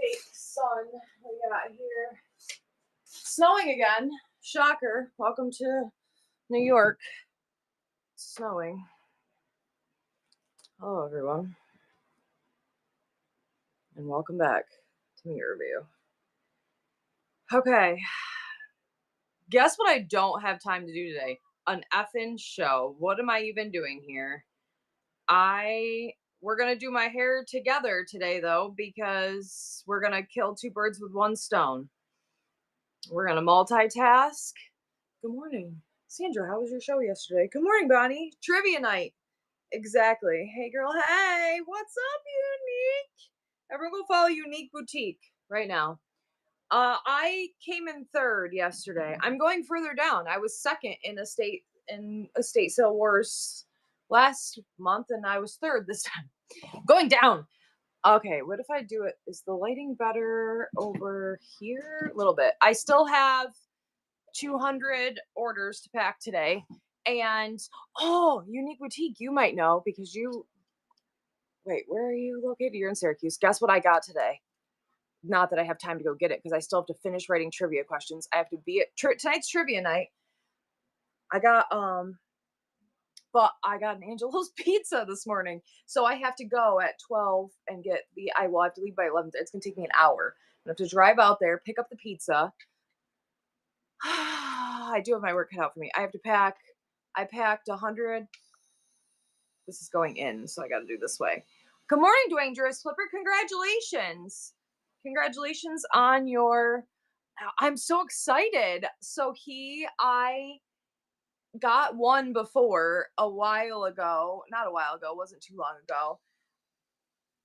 fake sun we got here. Snowing again. Shocker. Welcome to New York. It's snowing. Hello, everyone. And welcome back to Meat Review. Okay. Guess what I don't have time to do today? An effing show. What am I even doing here? We're going to do my hair together today, though, because we're going to kill two birds with one stone. We're going to multitask. Good morning. Sandra, how was your show yesterday? Good morning, Bonnie. Trivia night. Exactly. Hey, girl. Hey, what's up, Unique? Everyone go follow Unique Boutique right now. I came in third yesterday. I'm going further down. I was second in estate sale wars last month, and I was third this time. Going down. Okay, what if I do it? Is the lighting better over here? A little bit. I still have 200 orders to pack today. And, Unique Boutique, you might know because wait, where are you located? You're in Syracuse. Guess what I got today? Not that I have time to go get it because I still have to finish writing trivia questions. I have to be at tonight's trivia night. But I got an Angelo's pizza this morning. So I have to go at 12 and I will have to leave by 11. It's going to take me an hour. I have to drive out there, pick up the pizza. I do have my work cut out for me. I have to pack. I packed 100. This is going in, so I got to do this way. Good morning, Dwayne Juris Flipper. Congratulations. Congratulations on I'm so excited. So I got one before a while ago. Not a while ago. It wasn't too long ago.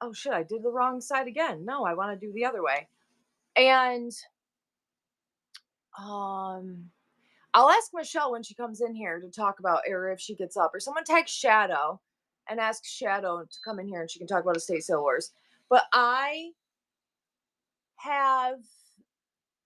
Oh, shit. I did the wrong side again. No, I want to do the other way. And, I'll ask Michelle when she comes in here to talk about, or if she gets up, or someone text Shadow and ask Shadow to come in here and she can talk about estate sale wars. But I have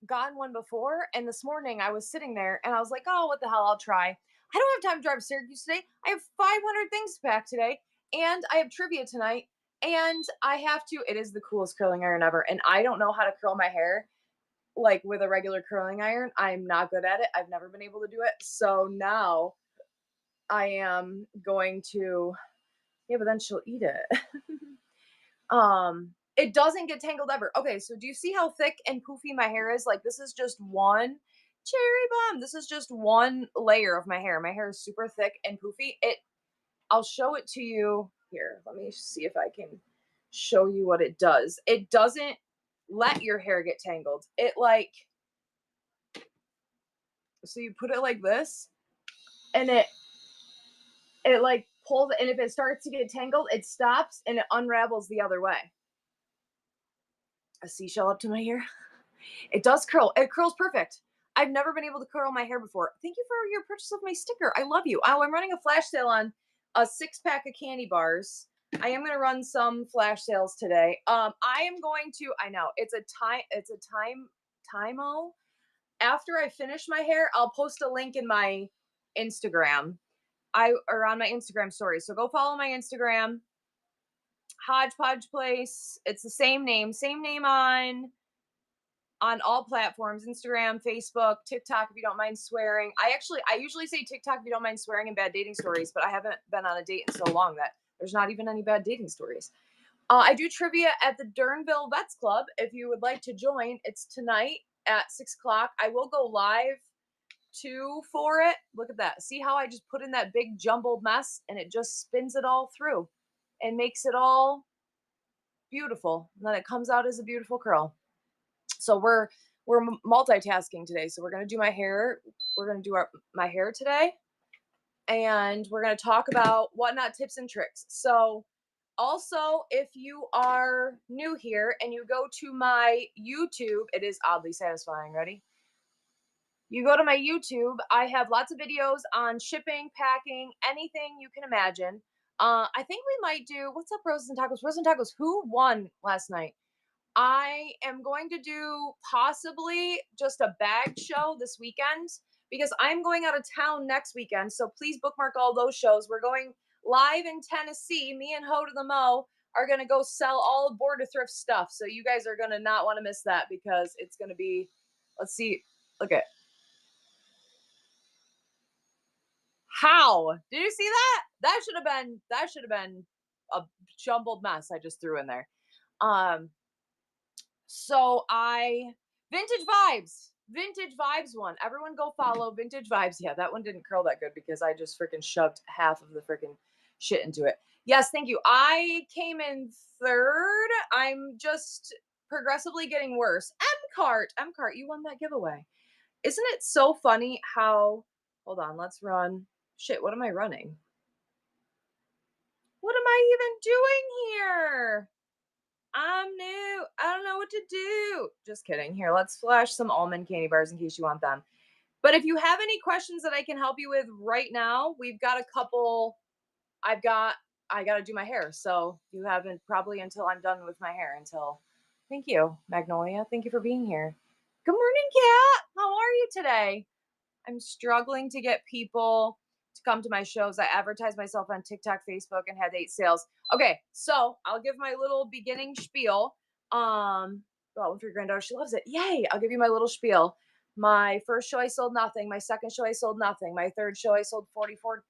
gotten one before, and this morning I was sitting there and I was like, oh, what the hell, I'll try. I don't have time to drive to Syracuse today. I have 500 things to pack today, and I have trivia tonight, and it is the coolest curling iron ever, and I don't know how to curl my hair like with a regular curling iron. I'm not good at it. I've never been able to do it. So now I am going to, yeah, but then she'll eat it. It doesn't get tangled ever. Okay, so do you see how thick and poofy my hair is? Like, this is just one cherry bomb. This is just one layer of my hair. My hair is super thick and poofy. I'll show it to you here. Let me see if I can show you what it does. It doesn't let your hair get tangled. So you put it like this, and it like pulls, and if it starts to get tangled, it stops and it unravels the other way. A seashell up to my hair. It does curl. It curls perfect. I've never been able to curl my hair before. Thank you for your purchase of my sticker. I love you. Oh, I'm running a flash sale on a 6-pack of candy bars. I am going to run some flash sales today. I know it's a time-o. After I finish my hair, I'll post a link in my Instagram. Or on my Instagram story. So go follow my Instagram. Hodgepodge Place. It's the same name on all platforms: Instagram, Facebook, TikTok, if you don't mind swearing. I usually say TikTok if you don't mind swearing and bad dating stories, but I haven't been on a date in so long that there's not even any bad dating stories. I do trivia at the Durnville Vets Club. If you would like to join, it's tonight at 6 o'clock. I will go live too for it. Look at that. See how I just put in that big jumbled mess and it just spins it all through and makes it all beautiful. And then it comes out as a beautiful curl. So we're multitasking today. So we're going to do my hair. We're going to do my hair today. And we're going to talk about whatnot tips and tricks. So also, if you are new here and you go to my YouTube, it is oddly satisfying. Ready? You go to my YouTube. I have lots of videos on shipping, packing, anything you can imagine. I think we might do, what's up, Roses and Tacos? Roses and Tacos, who won last night? I am going to do possibly just a bag show this weekend because I'm going out of town next weekend. So please bookmark all those shows. We're going live in Tennessee. Me and Ho to the Mo are going to go sell all aboard of thrift stuff. So you guys are going to not want to miss that because it's going to be, let's see, look at how did you see that? That should have been a jumbled mess I just threw in there. Um, so I Vintage Vibes one. Everyone go follow Vintage Vibes. Yeah, that one didn't curl that good because I just freaking shoved half of the freaking shit into it. Yes, thank you. I came in third. I'm just progressively getting worse. M-Cart, you won that giveaway. Isn't it so funny how, hold on, let's run. Shit, what am I running? What am I even doing here? I'm new. I don't know what to do. Just kidding. Here, let's flash some almond candy bars in case you want them. But if you have any questions that I can help you with right now, we've got a couple. I got to do my hair. So you haven't probably until I'm done with my hair until. Thank you, Magnolia. Thank you for being here. Good morning, Kat. How are you today? I'm struggling to get people to come to my shows. I advertise myself on TikTok, Facebook, and had 8 sales. Okay, so I'll give my little beginning spiel. Well, for your granddaughter, she loves it. Yay! I'll give you my little spiel. My first show, I sold nothing. My second show, I sold nothing. My third show, I sold 44.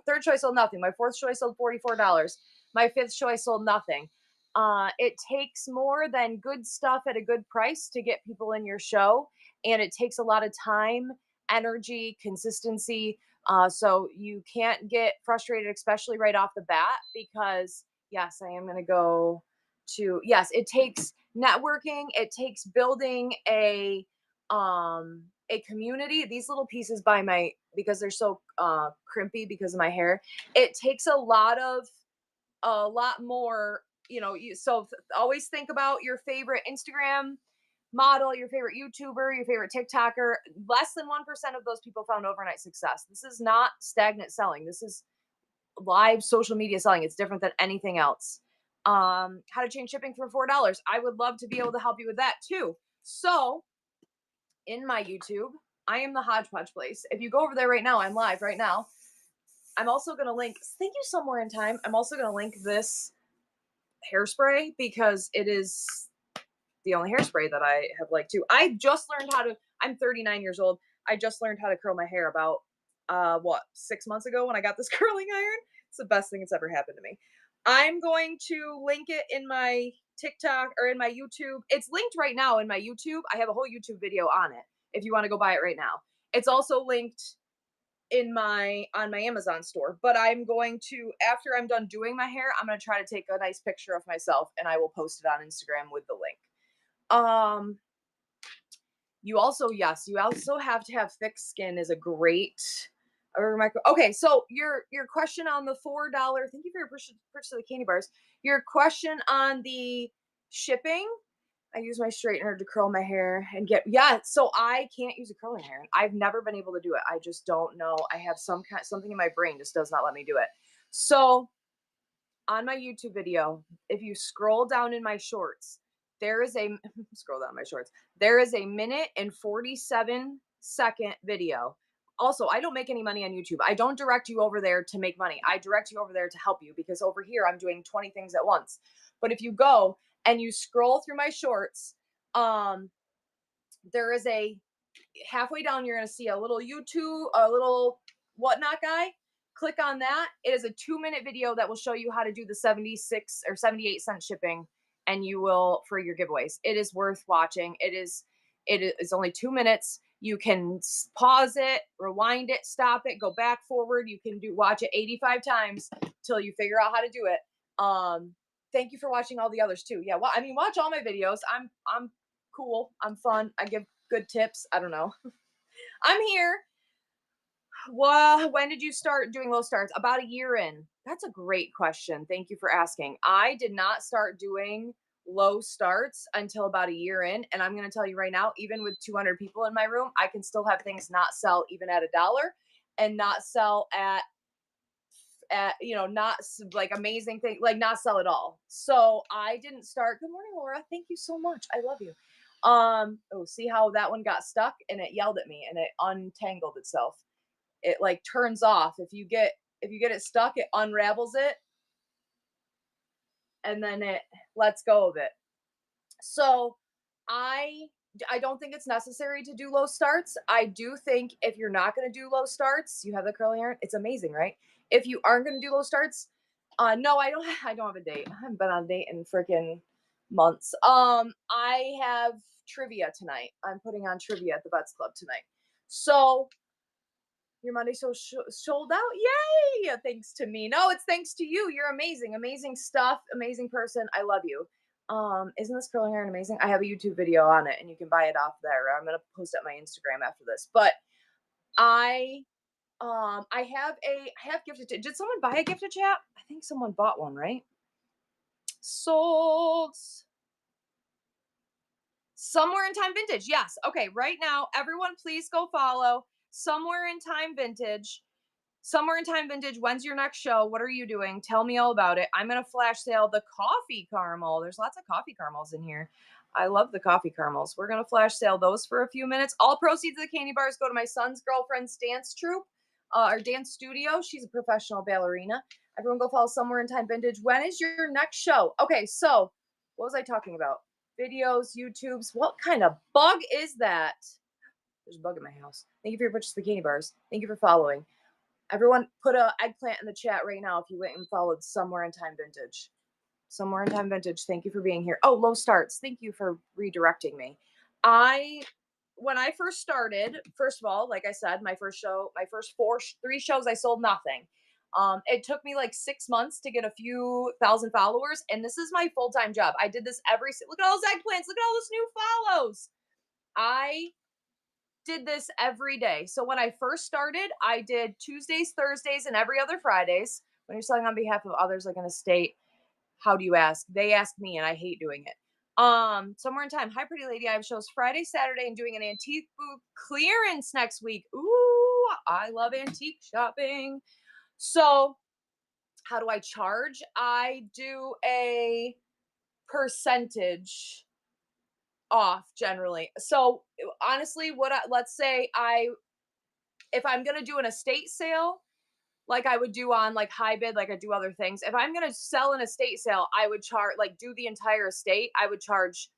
Third show, I sold nothing. My fourth show, I sold $44. My fifth show, I sold nothing. It takes more than good stuff at a good price to get people in your show, and it takes a lot of time, energy, consistency. So you can't get frustrated, especially right off the bat, because yes, I am going to go to, yes, it takes networking. It takes building a community. These little pieces by my, because they're so crimpy because of my hair, it takes a lot more, so always think about your favorite Instagram model, your favorite YouTuber, your favorite TikToker. Less than 1% of those people found overnight success. This is not stagnant selling. This is live social media selling. It's different than anything else. How to change shipping for $4. I would love to be able to help you with that too. So in my YouTube, I am the Hodgepodge Place. If you go over there right now, I'm live right now. I'm also going to link, thank you somewhere in time. I'm also going to link this hairspray because it is the only hairspray that I have liked too. I just learned how to, I'm 39 years old. I just learned how to curl my hair about, 6 months ago when I got this curling iron. It's the best thing that's ever happened to me. I'm going to link it in my TikTok or in my YouTube. It's linked right now in my YouTube. I have a whole YouTube video on it if you want to go buy it right now. It's also linked on my Amazon store, but I'm going to, after I'm done doing my hair, I'm going to try to take a nice picture of myself and I will post it on Instagram with the link. You also have to have thick skin is a great, okay. So your question on the $4, thank you for your purchase of the candy bars. Your question on the shipping, I use my straightener to curl my hair and so I can't use a curling iron. I've never been able to do it. I just don't know. I have something in my brain just does not let me do it. So on my YouTube video, if you scroll down in my shorts, there is a scroll down my shorts. There is a 1 and 47-second video. Also, I don't make any money on YouTube. I don't direct you over there to make money. I direct you over there to help you because over here I'm doing 20 things at once. But if you go and you scroll through my shorts, there is a halfway down, you're going to see a little whatnot guy. Click on that. It is a 2-minute video that will show you how to do the 76 or 78-cent shipping, and you will for your giveaways. It is worth watching. It is only 2 minutes. You can pause it, rewind it, stop it, go back, forward. You can watch it 85 times till you figure out how to do it. Thank you for watching all the others too. Yeah, well, I mean, watch all my videos. I'm cool. I'm fun. I give good tips. I don't know. I'm here. Well, when did you start doing low starts? About a year in. That's a great question. Thank you for asking. I did not start doing low starts until about a year in. And I'm going to tell you right now, even with 200 people in my room, I can still have things not sell even at $1 and not sell at not like amazing thing, like not sell at all. So I didn't start. Good morning, Laura. Thank you so much. I love you. See how that one got stuck and it yelled at me and it untangled itself. It like turns off. If you get it stuck, it unravels it. and then it lets go of it. So I don't think it's necessary to do low starts. I do think if you're not going to do low starts, you have the curly hair. It's amazing, right? If you aren't going to do low starts, no, I don't. I don't have a date. I haven't been on a date in freaking months. I have trivia tonight. I'm putting on trivia at the Butts Club tonight. So your Monday's so sold out. Yay! Thanks to me. No, it's thanks to you. You're amazing. Amazing stuff. Amazing person. I love you. Isn't this curling iron amazing? I have a YouTube video on it and you can buy it off there. I'm gonna post it on my Instagram after this. But I I have gifted. Did someone buy a gifted chat? I think someone bought one, right? Sold. Somewhere in Time Vintage. Yes. Okay. Right now, everyone, please go follow Somewhere in Time Vintage. Somewhere in Time Vintage. When's your next show? What are you doing? Tell me all about it. I'm going to flash sale the coffee caramel. There's lots of coffee caramels in here. I love the coffee caramels. We're going to flash sale those for a few minutes. All proceeds of the candy bars go to my son's girlfriend's dance troupe or dance studio. She's a professional ballerina. Everyone go follow Somewhere in Time Vintage. When is your next show? Okay, so what was I talking about? Videos, YouTubes. What kind of bug is that? There's a bug in my house. Thank you for your purchase of the candy bars. Thank you for following. Everyone put a eggplant in the chat right now if you went and followed Somewhere in Time Vintage. Somewhere in Time Vintage, thank you for being here. Oh, low starts. Thank you for redirecting me. When I first started, first of all, like I said, my first show, my first three shows, I sold nothing. It took me like 6 months to get a few thousand followers, and this is my full-time job. I did this look at all those eggplants, look at all those new follows. I did this every day. So when I first started, I did Tuesdays, Thursdays, and every other Fridays. When you're selling on behalf of others, like in a state, how do you ask? They ask me, and I hate doing it. Somewhere in Time. Hi, pretty lady. I have shows Friday, Saturday, and doing an antique booth clearance next week. Ooh, I love antique shopping. So, how do I charge? I do a percentage off generally. So, honestly, let's say if I'm gonna do an estate sale, like I would do on like high bid, like I do other things. If I'm gonna sell an estate sale, I would charge like do the entire estate, I would charge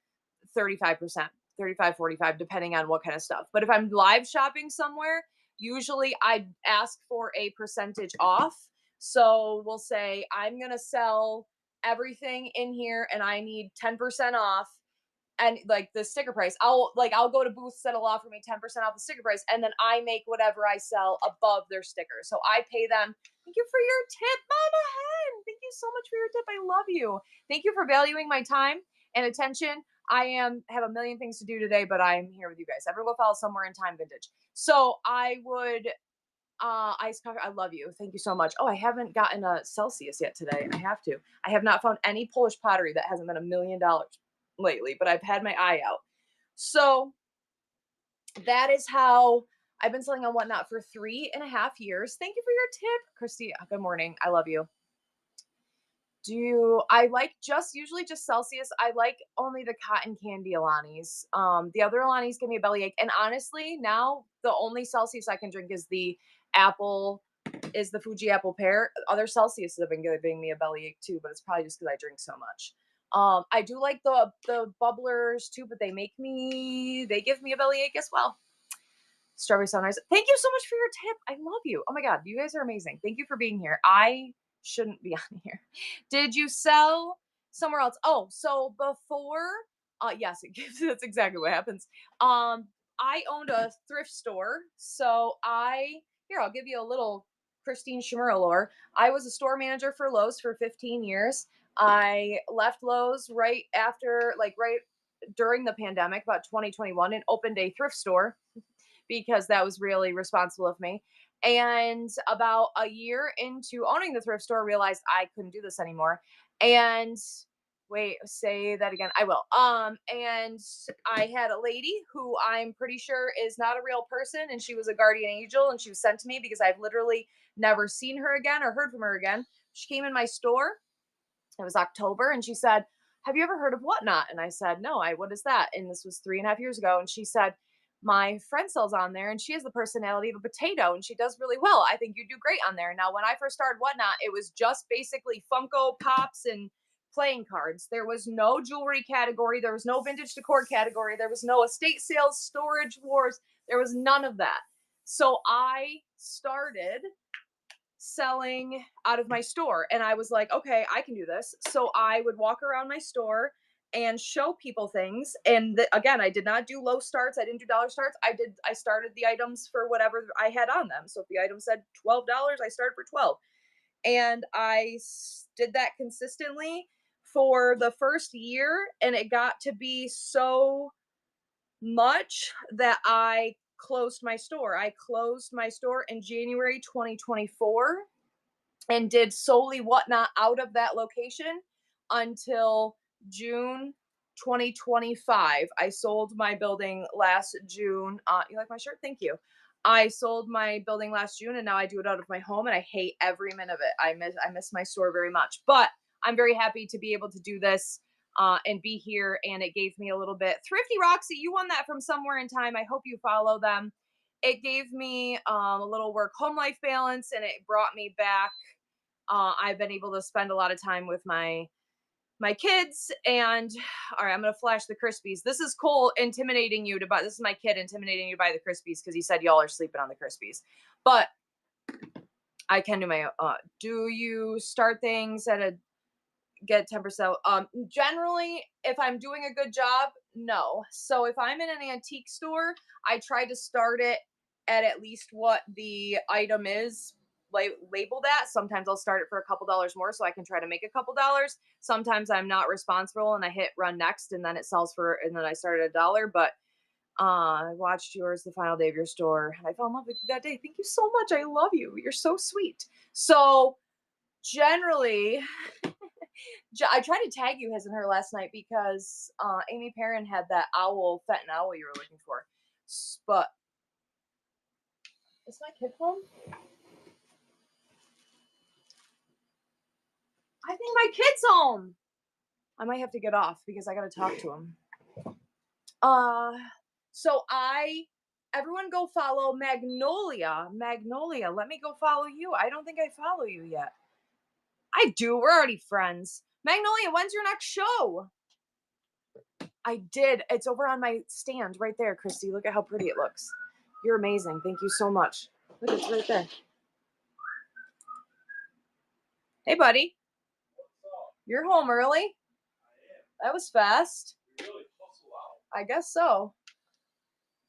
35%, 35, 45, depending on what kind of stuff. But if I'm live shopping somewhere, usually I ask for a percentage off. So we'll say I'm gonna sell everything in here and I need 10% off and like the sticker price. I'll go to booths that'll offer me 10% off the sticker price, and then I make whatever I sell above their sticker. So I pay them. Thank you for your tip, Mama Hen. Thank you so much for your tip. I love you. Thank you for valuing my time and attention. Have a million things to do today, but I'm here with you guys. Everyone follow Somewhere in Time Vintage. So I would ice coffee. I love you. Thank you so much. Oh, I haven't gotten a Celsius yet today. I have to. I have not found any Polish pottery that hasn't been $1 million lately, but I've had my eye out. So that is how I've been selling on Whatnot for 3.5 years. Thank you for your tip, Christy. Good morning. I love you. I like usually just Celsius. I like only the cotton candy Alani's. The other Alani's give me a bellyache. And honestly, now the only Celsius I can drink is the Fuji apple pear. Other Celsius have been giving me a bellyache too, but it's probably just because I drink so much. I do like the bubblers too, but they give me a bellyache as well. Strawberry sunrise. Thank you so much for your tip. I love you. Oh my God, you guys are amazing. Thank you for being here. I shouldn't be on here. Did you sell somewhere else? Oh, so before, yes, that's exactly what happens. I owned a thrift store. So I'll give you a little Christine Shimura lore. I was a store manager for Lowe's for 15 years. I left Lowe's right during the pandemic, about 2021, and opened a thrift store because that was really responsible of me. And about a year into owning the thrift store, realized I couldn't do this anymore. And wait, say that again. I will. And I had a lady who I'm pretty sure is not a real person, and she was a guardian angel, and she was sent to me because I've literally never seen her again or heard from her again. She came in my store. It was October, and she said, "Have you ever heard of Whatnot?" And I said, "No, what is that?" And this was 3.5 years ago. And she said, "My friend sells on there, and she has the personality of a potato, and she does really well. I think you do great on there." Now, when I first started Whatnot, it was just basically Funko Pops and playing cards. There was no jewelry category. There was no vintage decor category. There was no estate sales, storage wars. There was none of that. So I started selling out of my store, and I was like, okay, I can do this. So I would walk around my store and show people things. And again, I did not do low starts. I didn't do dollar starts. I started the items for whatever I had on them. So if the item said $12, I started for 12. And I did that consistently for the first year, and it got to be so much that I closed my store. I closed my store in January 2024 and did solely Whatnot out of that location until June 2025. I sold my building last June. You like my shirt? Thank you. I sold my building last June, and now I do it out of my home, and I hate every minute of it. I miss my store very much, but I'm very happy to be able to do this and be here. And it gave me a little bit. Thrifty Roxy, you won that from somewhere in time. I hope you follow them. It gave me a little work home life balance, and it brought me back. I've been able to spend a lot of time with my kids. And all right, I'm gonna flash the Krispies. This is Cole intimidating you to buy. This is my kid intimidating you to buy the Krispies because he said y'all are sleeping on the Krispies. But I can do my own. Do you start things at a get 10%? Generally, if I'm doing a good job, no. So if I'm in an antique store, I try to start it at least what the item is labeled at. Sometimes I'll start it for a couple dollars more so I can try to make a couple dollars. Sometimes I'm not responsible and I hit run next, and then it sells for, and then I start at $1. But I watched yours the final day of your store, and I fell in love with you that day. Thank you so much. I love you. You're so sweet. So generally, I tried to tag you his and her last night because Amy Perrin had that owl, Fenton owl you were looking for. But is my kid home? I think my kid's home. I might have to get off because I gotta talk to him. So everyone go follow Magnolia. Magnolia, let me go follow you. I don't think I follow you yet. I do. We're already friends. Magnolia, when's your next show? I did. It's over on my stand right there, Christy. Look at how pretty it looks. You're amazing. Thank you so much. Look, it's right there. Hey, buddy. You're home early? That was fast. I guess so.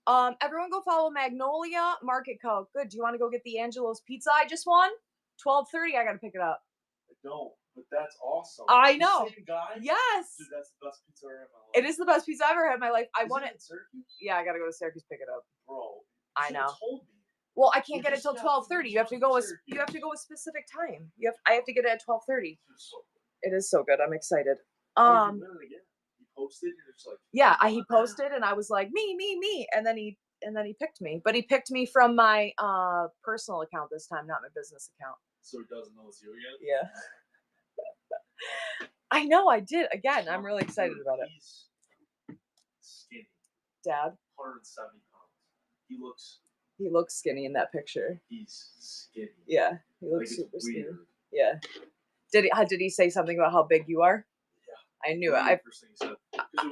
Everyone go follow Magnolia Market Co. Good. Do you want to go get the Angelo's pizza I just won? 12:30. I gotta pick it up. I don't, but that's awesome. I know. Same guy? Yes. Dude, that's the best pizza I've ever had in my life. It is the best pizza I've ever had in my life. I want it. In Syracuse? Yeah, I gotta go to Syracuse pick it up. Bro, I know. Told me. Well, I can't get it till 12:30. You have to go with a specific time. I have to get it at 12:30. It is so good. I'm excited. He posted, and it's like, yeah, he posted, and I was like, me, and then he picked me. But he picked me from my personal account this time, not my business account. So he doesn't know it's you again? Yeah. I know, I did. Again, I'm really excited about it. He's skinny. Dad? 170 pounds. He looks skinny in that picture. He's skinny. Yeah, he looks super skinny. Weird. Yeah. Did he say something about how big you are? Yeah. I knew it. First thing he said.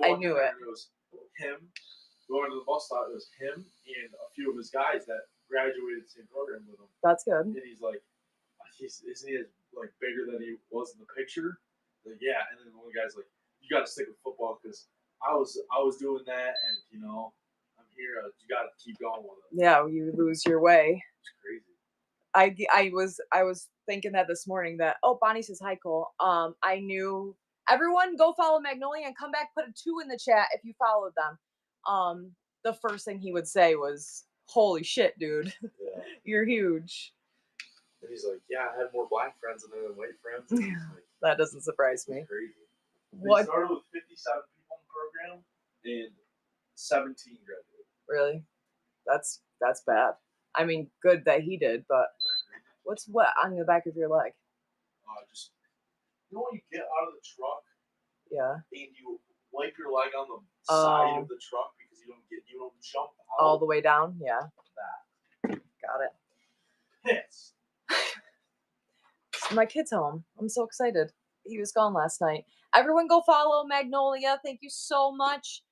I knew it. It was him going to the bus stop. It was him and a few of his guys that graduated the same program with him. That's good. And he's like, isn't he like bigger than he was in the picture? Like, yeah. And then one guy's like, you got to stick with football because I was doing that, and I'm here. You got to keep going with it. Yeah, you lose your way. It's crazy. I was thinking that this morning that, oh, Bonnie says hi, Cole. I knew everyone go follow Magnolia and come back, put a 2 in the chat if you followed them. The first thing he would say was, holy shit, dude. Yeah. You're huge. And he's like, yeah, I had more black friends than white friends. And he's like, that doesn't surprise me. Crazy. What? They started with 57 people in the program, and 17 graduated. Really? That's bad. I mean, good that he did, but what's on the back of your leg? Just when you get out of the truck, yeah, and you wipe your leg on the side of the truck because you don't jump out all the way down. Yeah, that. Got it. Pissed. My kid's home. I'm so excited. He was gone last night. Everyone go follow Magnolia. Thank you so much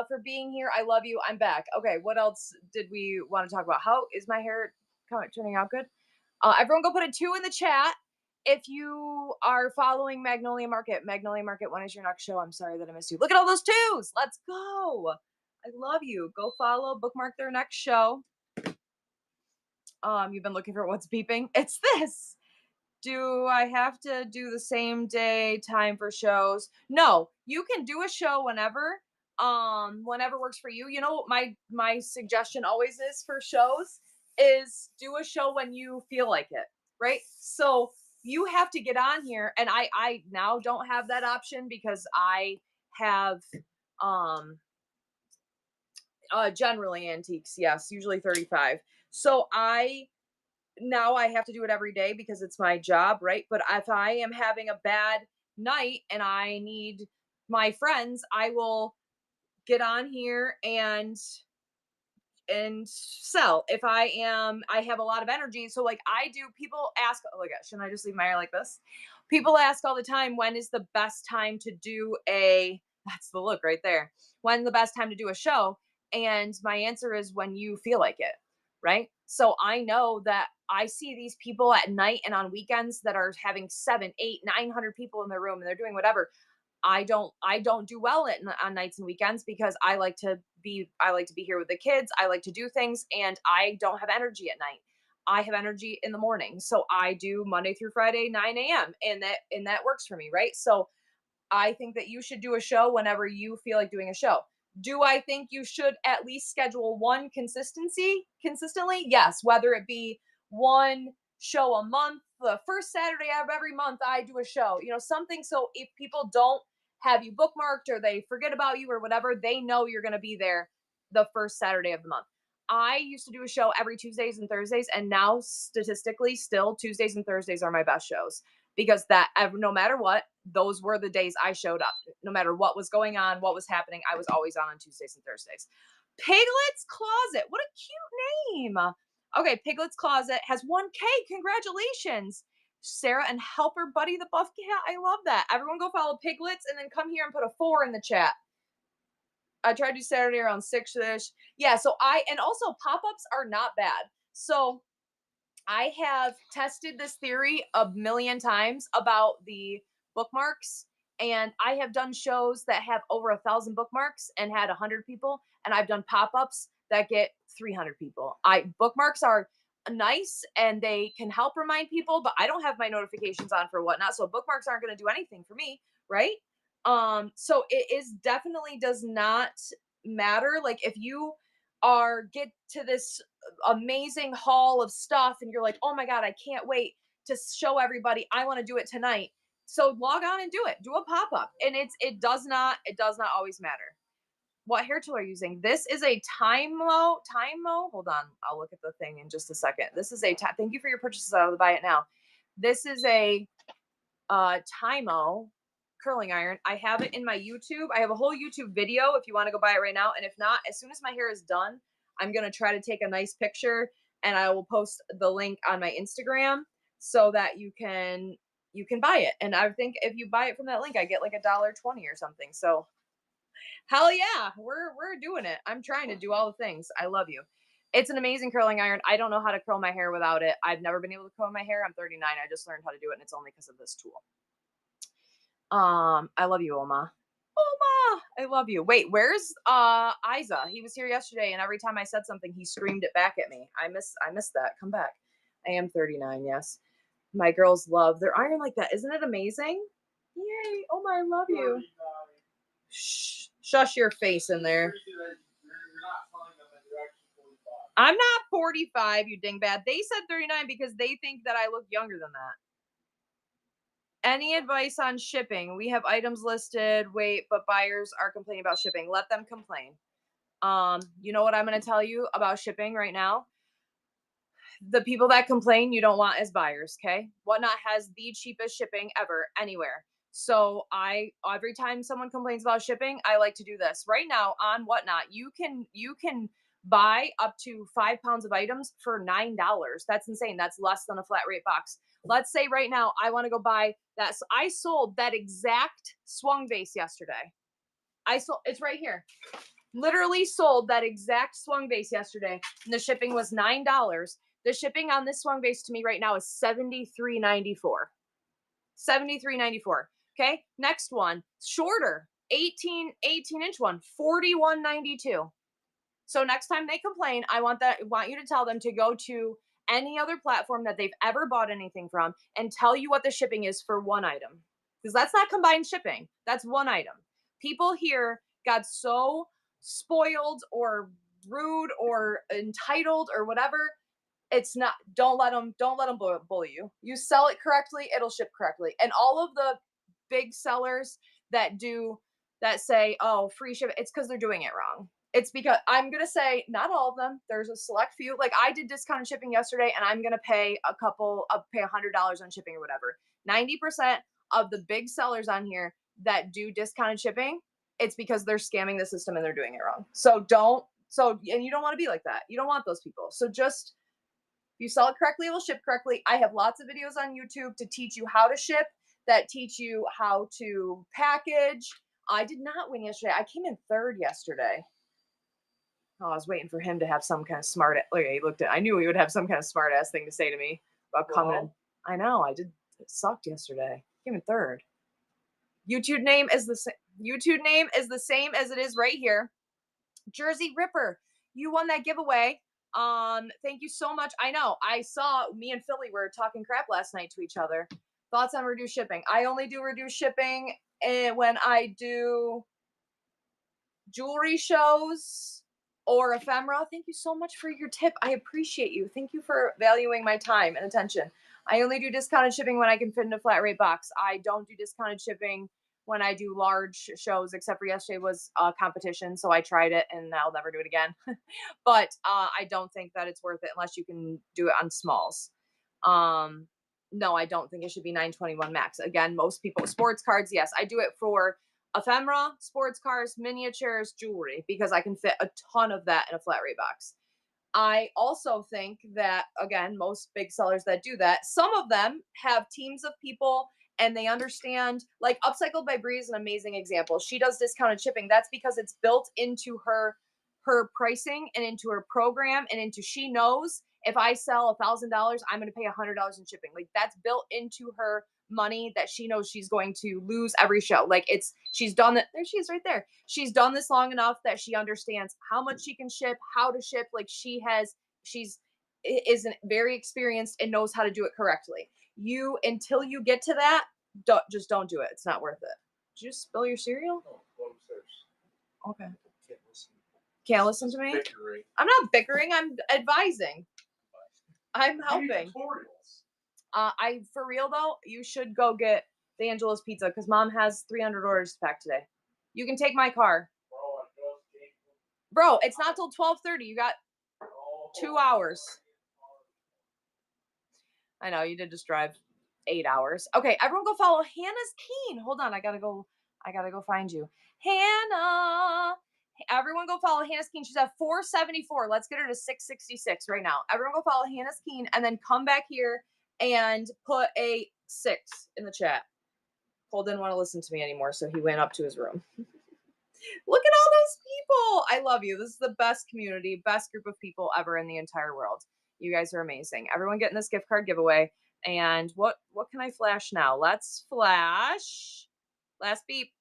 for being here. I love you. I'm back. Okay, what else did we want to talk about? How is my hair turning out good? Everyone go put a 2 in the chat if you are following Magnolia Market. Magnolia Market, when is your next show? I'm sorry that I missed you. Look at all those 2s. Let's go. I love you. Go follow, bookmark their next show. You've been looking for what's beeping. It's this. Do I have to do the same day time for shows? No, you can do a show whenever works for you. You know what my suggestion always is for shows is do a show when you feel like it, right? So you have to get on here, and I now don't have that option because I have generally antiques, yes, usually 35. So now I have to do it every day because it's my job, right? But if I am having a bad night and I need my friends, I will get on here and sell. If I have a lot of energy. So like people ask, oh my gosh, shouldn't I just leave my hair like this? People ask all the time, when is the best time to do that's the look right there. When's the best time to do a show? And my answer is when you feel like it, right? So I know that I see these people at night and on weekends that are having 7, 8, 900 people in their room and they're doing whatever. I don't do well on nights and weekends because I like to be here with the kids. I like to do things and I don't have energy at night. I have energy in the morning. So I do Monday through Friday, 9 a.m. and that works for me, right? So I think that you should do a show whenever you feel like doing a show. Do I think you should at least schedule one consistently? Yes, whether it be one show a month, the first Saturday of every month I do a show. Something so if people don't have you bookmarked or they forget about you or whatever, they know you're going to be there the first Saturday of the month. I used to do a show every Tuesdays and Thursdays, and now statistically still Tuesdays and Thursdays are my best shows because no matter what, those were the days I showed up. No matter what was going on, what was happening, I was always on Tuesdays and Thursdays. Piglet's Closet. What a cute name. Okay, Piglet's Closet has 1K. Congratulations, Sarah, and help her buddy the buff cat. I love that. Everyone go follow Piglets and then come here and put a 4 in the chat. I tried to do Saturday around 6-ish. Yeah, and also pop-ups are not bad. So I have tested this theory a million times about the bookmarks, and I have done shows that have over 1,000 bookmarks and had 100 people, and I've done pop-ups that get 300 people. Bookmarks are nice and they can help remind people, but I don't have my notifications on for whatnot, so bookmarks aren't going to do anything for me, right? So it definitely does not matter. Like if you get to this amazing haul of stuff and you're like, oh my god, I can't wait to show everybody, I want to do it tonight, so log on and do it. Do a pop-up. And it does not always matter what hair tool are you using. This is a Time-Mo. Hold on, I'll look at the thing in just a second. This is thank you for your purchases. I'll buy it now. This is a Time-Mo curling iron. I have it in my YouTube. I have a whole YouTube video if you want to go buy it right now. And if not, as soon as my hair is done, I'm going to try to take a nice picture and I will post the link on my Instagram so that you can buy it. And I think if you buy it from that link, I get like $1.20 or something. So hell yeah, we're doing it. I'm trying to do all the things. I love you. It's an amazing curling iron. I don't know how to curl my hair without it. I've never been able to curl my hair. I'm 39. I just learned how to do it, and it's only because of this tool. I love you, Oma. Oma, I love you. Wait, where's Isa? He was here yesterday, and every time I said something, he screamed it back at me. I miss that. Come back. I am 39. Yes, my girls love their iron like that. Isn't it amazing? Yay, Oma, I love you. Shh, shush your face in there. I'm not 45, you dingbat. They said 39 because they think that I look younger than that. Any advice on shipping? We have items listed. Wait, but buyers are complaining about shipping. Let them complain. You know what I'm going to tell you about shipping right now? The people that complain you don't want as buyers, okay? Whatnot has the cheapest shipping ever anywhere. So every time someone complains about shipping, I like to do this. Right now on Whatnot, you can buy up to 5 pounds of items for $9. That's insane. That's less than a flat rate box. Let's say right now I want to go buy that. So I sold that exact swung base yesterday. It's right here. Literally sold that exact swung base yesterday, and the shipping was $9. The shipping on this swung base to me right now is $73.94. $73.94. Okay, next one, shorter, 18-inch one, $41.92. So next time they complain, I want you to tell them to go to any other platform that they've ever bought anything from and tell you what the shipping is for one item. Because that's not combined shipping. That's one item. People here got so spoiled or rude or entitled or whatever. It's not, don't let them bully you. You sell it correctly, it'll ship correctly. And all of the big sellers that say, oh, free shipping, it's because they're doing it wrong. It's because I'm going to say not all of them. There's a select few. Like I did discounted shipping yesterday and I'm going to pay pay $100 on shipping or whatever. 90% of the big sellers on here that do discounted shipping, it's because they're scamming the system and they're doing it wrong. And you don't want to be like that. You don't want those people. So just, if you sell it correctly, it will ship correctly. I have lots of videos on YouTube to teach you how to ship, that teach you how to package. I did not win yesterday. I came in third yesterday. Oh, I was waiting for him to have some kind of smart. I knew he would have some kind of smart ass thing to say to me about coming in. I know. I did. It sucked yesterday. Came in third. YouTube name is the same as it is right here. Jersey Ripper. You won that giveaway. Thank you so much. I know. I saw me and Philly were talking crap last night to each other. Thoughts on reduced shipping? I only do reduced shipping when I do jewelry shows or ephemera. Thank you so much for your tip. I appreciate you. Thank you for valuing my time and attention. I only do discounted shipping when I can fit in a flat rate box. I don't do discounted shipping when I do large shows, except for yesterday was a competition. So I tried it and I'll never do it again. But I don't think that it's worth it unless you can do it on smalls. No, I don't think it should be $9.21 max. Again, most people, sports cards, yes, I do it for ephemera, sports cars, miniatures, jewelry, because I can fit a ton of that in a flat rate box. I also think that, again, most big sellers that do that, some of them have teams of people and they understand, like Upcycled by Bree is an amazing example. She does discounted shipping. That's because it's built into her pricing and into her program and into, she knows if I sell $1,000, I'm going to pay $100 in shipping. Like that's built into her money that she knows she's going to lose every show. Like she's done it. There she is right there. She's done this long enough that she understands how much she can ship, how to ship. Like she's very experienced and knows how to do it correctly. Until you get to that, don't do it. It's not worth it. Did you just spill your cereal? Oh, go upstairs. Okay. Can't listen. Can't listen to me? Bickering. I'm not bickering. I'm advising. I'm helping. For real though, you should go get the Angelo's Pizza because Mom has 300 orders to pack today. You can take my car. Bro, it's not till 12:30. You got 2 hours. I know you did just drive 8 hours. Okay, everyone go follow Hannah's Keen. Hold on, I gotta go find you. Hannah. Everyone go follow Hannah's Keen. She's at 474. Let's get her to 666 right now. Everyone go follow Hannah's Keen and then come back here and put a 6 in the chat. Cole didn't want to listen to me anymore, so he went up to his room. Look at all those people. I love you. This is the best community, best group of people ever in the entire world. You guys are amazing. Everyone getting this gift card giveaway. And what can I flash now? Let's flash. Last beep.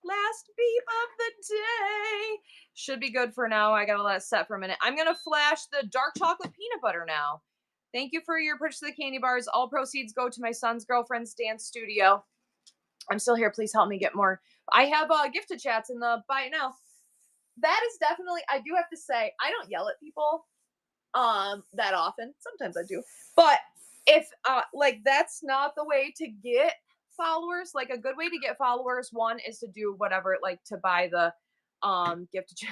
Last beep of the day. Should be good for now. I gotta let it set for a minute. I'm gonna flash the dark chocolate peanut butter now. Thank you for your purchase of the candy bars. All proceeds go to my son's girlfriend's dance studio. I'm still here. Please help me get more. I have gifted chats in the buy it now. That is definitely, I do have to say, I don't yell at people that often. Sometimes I do. But if that's not the way to get followers. Like a good way to get followers, one is to do whatever, like to buy the gifted chat.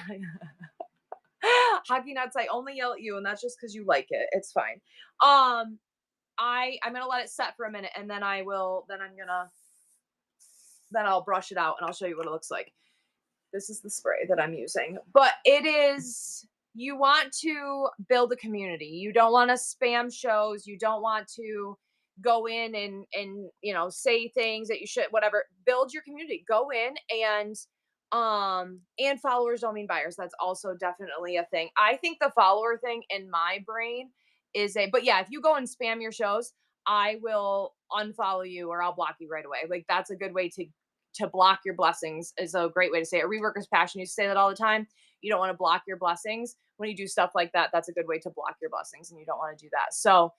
Hockey nuts, I only yell at you, and that's just because you like it. It's fine. I'm gonna let it set for a minute, and then I'll brush it out and I'll show you what it looks like. This is the spray that I'm using. But it is, you want to build a community. You don't want to spam shows. You don't want to go in and say things that you should, whatever. Build your community. Go in and followers don't mean buyers. That's also definitely a thing. I think the follower thing in my brain is a, but yeah, if you go and spam your shows, I will unfollow you or I'll block you right away. Like that's a good way to block your blessings is a great way to say it. Reworkers passion used to say that all the time. You don't want to block your blessings when you do stuff like that. That's a good way to block your blessings, and you don't want to do that. So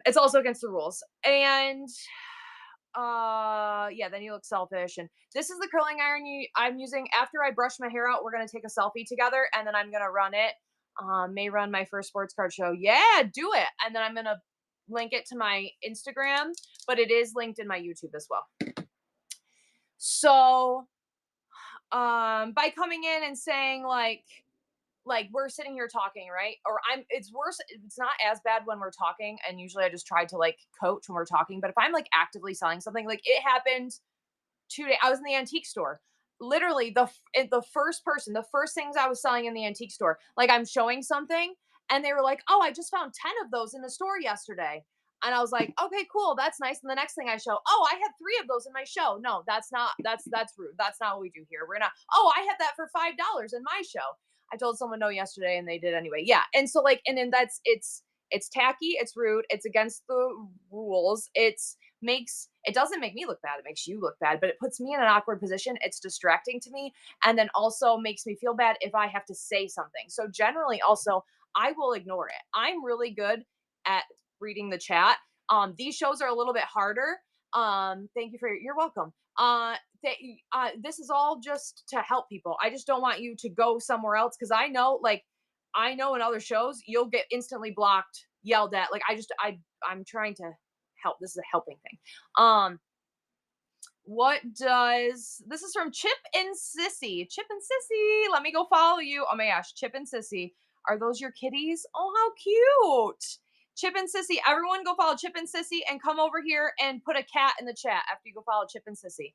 it's also against the rules. And yeah, then you look selfish. And this is the curling iron I'm using. After I brush my hair out, we're gonna take a selfie together, and then I'm gonna run it. May run my first sports card show. Yeah, do it. And then I'm gonna link it to my Instagram, but it is linked in my YouTube as well. So by coming in and saying like we're sitting here talking, right? Or it's worse, it's not as bad when we're talking, and usually I just try to like coach when we're talking, but if I'm like actively selling something, like it happened 2 days, I was in the antique store. Literally the first things I was selling in the antique store, like I'm showing something and they were like, "Oh, I just found 10 of those in the store yesterday." And I was like, "Okay, cool. That's nice." And the next thing I show, "Oh, I had 3 of those in my show." No, that's rude. That's not what we do here. We're not, "Oh, I had that for $5 in my show." I told someone no yesterday and they did anyway. Yeah. And so like, and then it's tacky, it's rude, it's against the rules. It doesn't make me look bad, it makes you look bad, but it puts me in an awkward position. It's distracting to me, and then also makes me feel bad if I have to say something. So generally also I will ignore it. I'm really good at reading the chat. These shows are a little bit harder. Thank you for you're welcome. This is all just to help people. I just don't want you to go somewhere else, because I know in other shows you'll get instantly blocked, yelled at. Like I'm trying to help. This is a helping thing. What does this is from Chip and Sissy. Chip and Sissy, let me go follow you. Oh my gosh, Chip and Sissy. Are those your kitties? Oh, how cute. Chip and Sissy, everyone go follow Chip and Sissy and come over here and put a cat in the chat after you go follow Chip and Sissy.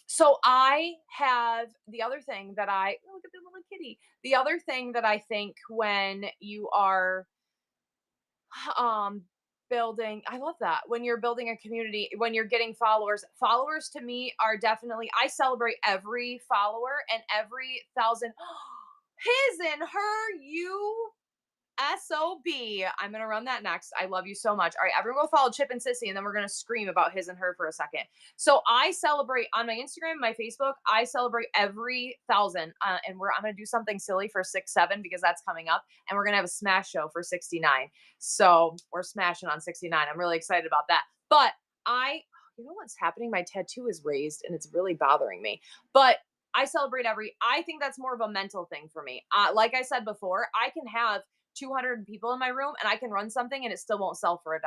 So I have the other thing that look at the little kitty. The other thing that I think when you are um building, I love that. When you're building a community, when you're getting followers to me are definitely, I celebrate every follower and every thousand his and her, you SOB. I'm going to run that next. I love you so much. All right, everyone go follow Chip and Sissy, and then we're going to scream about his and her for a second. So I celebrate on my Instagram, my Facebook, I celebrate every thousand. And I'm going to do something silly for 6-7 because that's coming up. And we're going to have a smash show for 69. So we're smashing on 69. I'm really excited about that. But you know what's happening? My tattoo is raised and it's really bothering me. But I celebrate I think that's more of a mental thing for me. Like I said before, I can have 200 people in my room and I can run something and it still won't sell for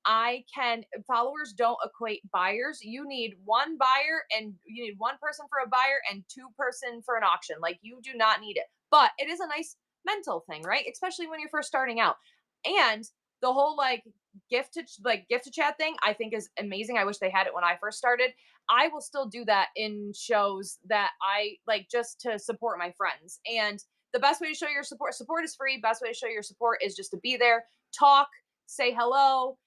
$1. Followers don't equate buyers. You need one buyer and you need one person for a buyer and 2 person for an auction. Like you do not need it, but it is a nice mental thing, right? Especially when you're first starting out. And the whole gift to chat thing, I think is amazing. I wish they had it when I first started. I will still do that in shows that I like just to support my friends. And the best way to show your support is free. Best way to show your support is just to be there, talk, say hello,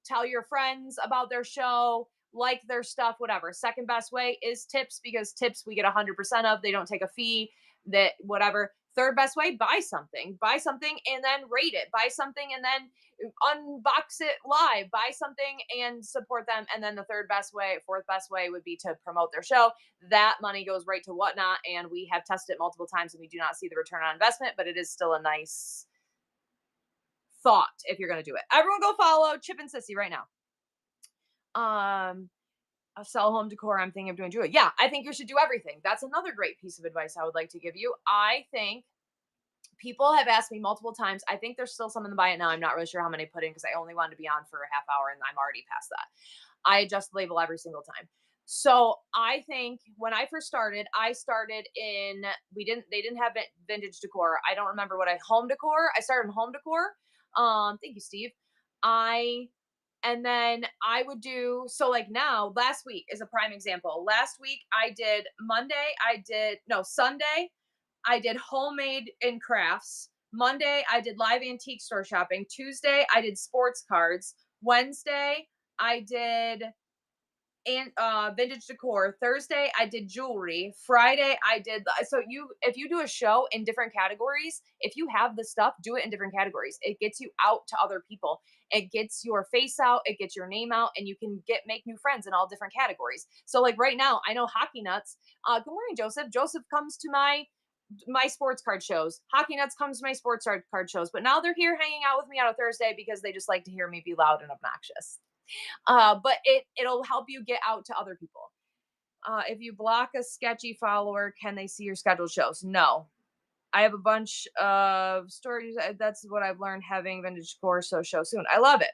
tell your friends about their show, like their stuff, whatever. Second best way is tips, because tips we get 100% of. They don't take a fee, that whatever. Third best way, buy something and then rate it, buy something and then unbox it live, buy something and support them. And then the fourth best way would be to promote their show. That money goes right to Whatnot. And we have tested it multiple times and we do not see the return on investment, but it is still a nice thought if you're going to do it. Everyone go follow Chip and Sissy right now. Sell home decor. I'm thinking of doing jewelry. Yeah, I think you should do everything. That's another great piece of advice I would like to give you. I think people have asked me multiple times. I think there's still some in the buy it now. I'm not really sure how many I put in because I only wanted to be on for a half hour and I'm already past that. I adjust the label every single time. So I think when I first started, they didn't have vintage decor. I don't remember home decor. I started in home decor. Thank you, Steve. I And then I would do, so like now, last week is a prime example. Last week I did Sunday, I did homemade and crafts. Monday, I did live antique store shopping. Tuesday, I did sports cards. Wednesday, I did and vintage decor. Thursday I did jewelry. Friday I did, so you, if you do a show in different categories, if you have the stuff, do it in different categories. It gets you out to other people. It gets your face out, it gets your name out, and you can make new friends in all different categories. So like right now, I know Hockey Nuts. Good morning, Joseph. Joseph comes to my sports card shows. Hockey Nuts comes to my sports card shows, but now they're here hanging out with me on a Thursday because they just like to hear me be loud and obnoxious. But it'll help you get out to other people. If you block a sketchy follower, can they see your scheduled shows? No. I have a bunch of stories. That's what I've learned having vintage decor so show soon. I love it.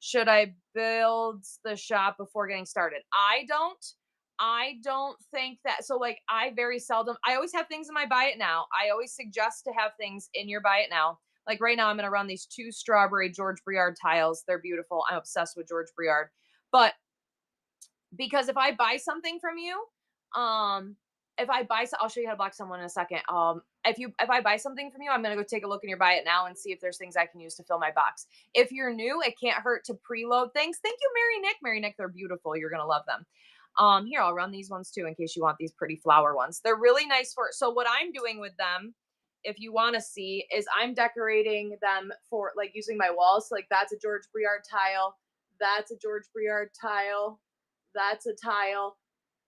Should I build the shop before getting started? I don't think that. So like I very seldom, I always have things in my buy it now. I always suggest to have things in your buy it now. Like right now, I'm going to run these 2 strawberry George Briard tiles. They're beautiful. I'm obsessed with George Briard. But because if I buy something from you, if I buy, I'll show you how to block someone in a second. If I buy something from you, I'm gonna go take a look in your buy it now and see if there's things I can use to fill my box. If you're new, it can't hurt to preload things. Thank you, Mary Nick. Mary Nick, they're beautiful. You're gonna love them. Here, I'll run these ones too in case you want these pretty flower ones. They're really nice for. So what I'm doing with them, if you want to see, is I'm decorating them for like using my walls. So like that's a George Briard tile. That's a George Briard tile. That's a tile.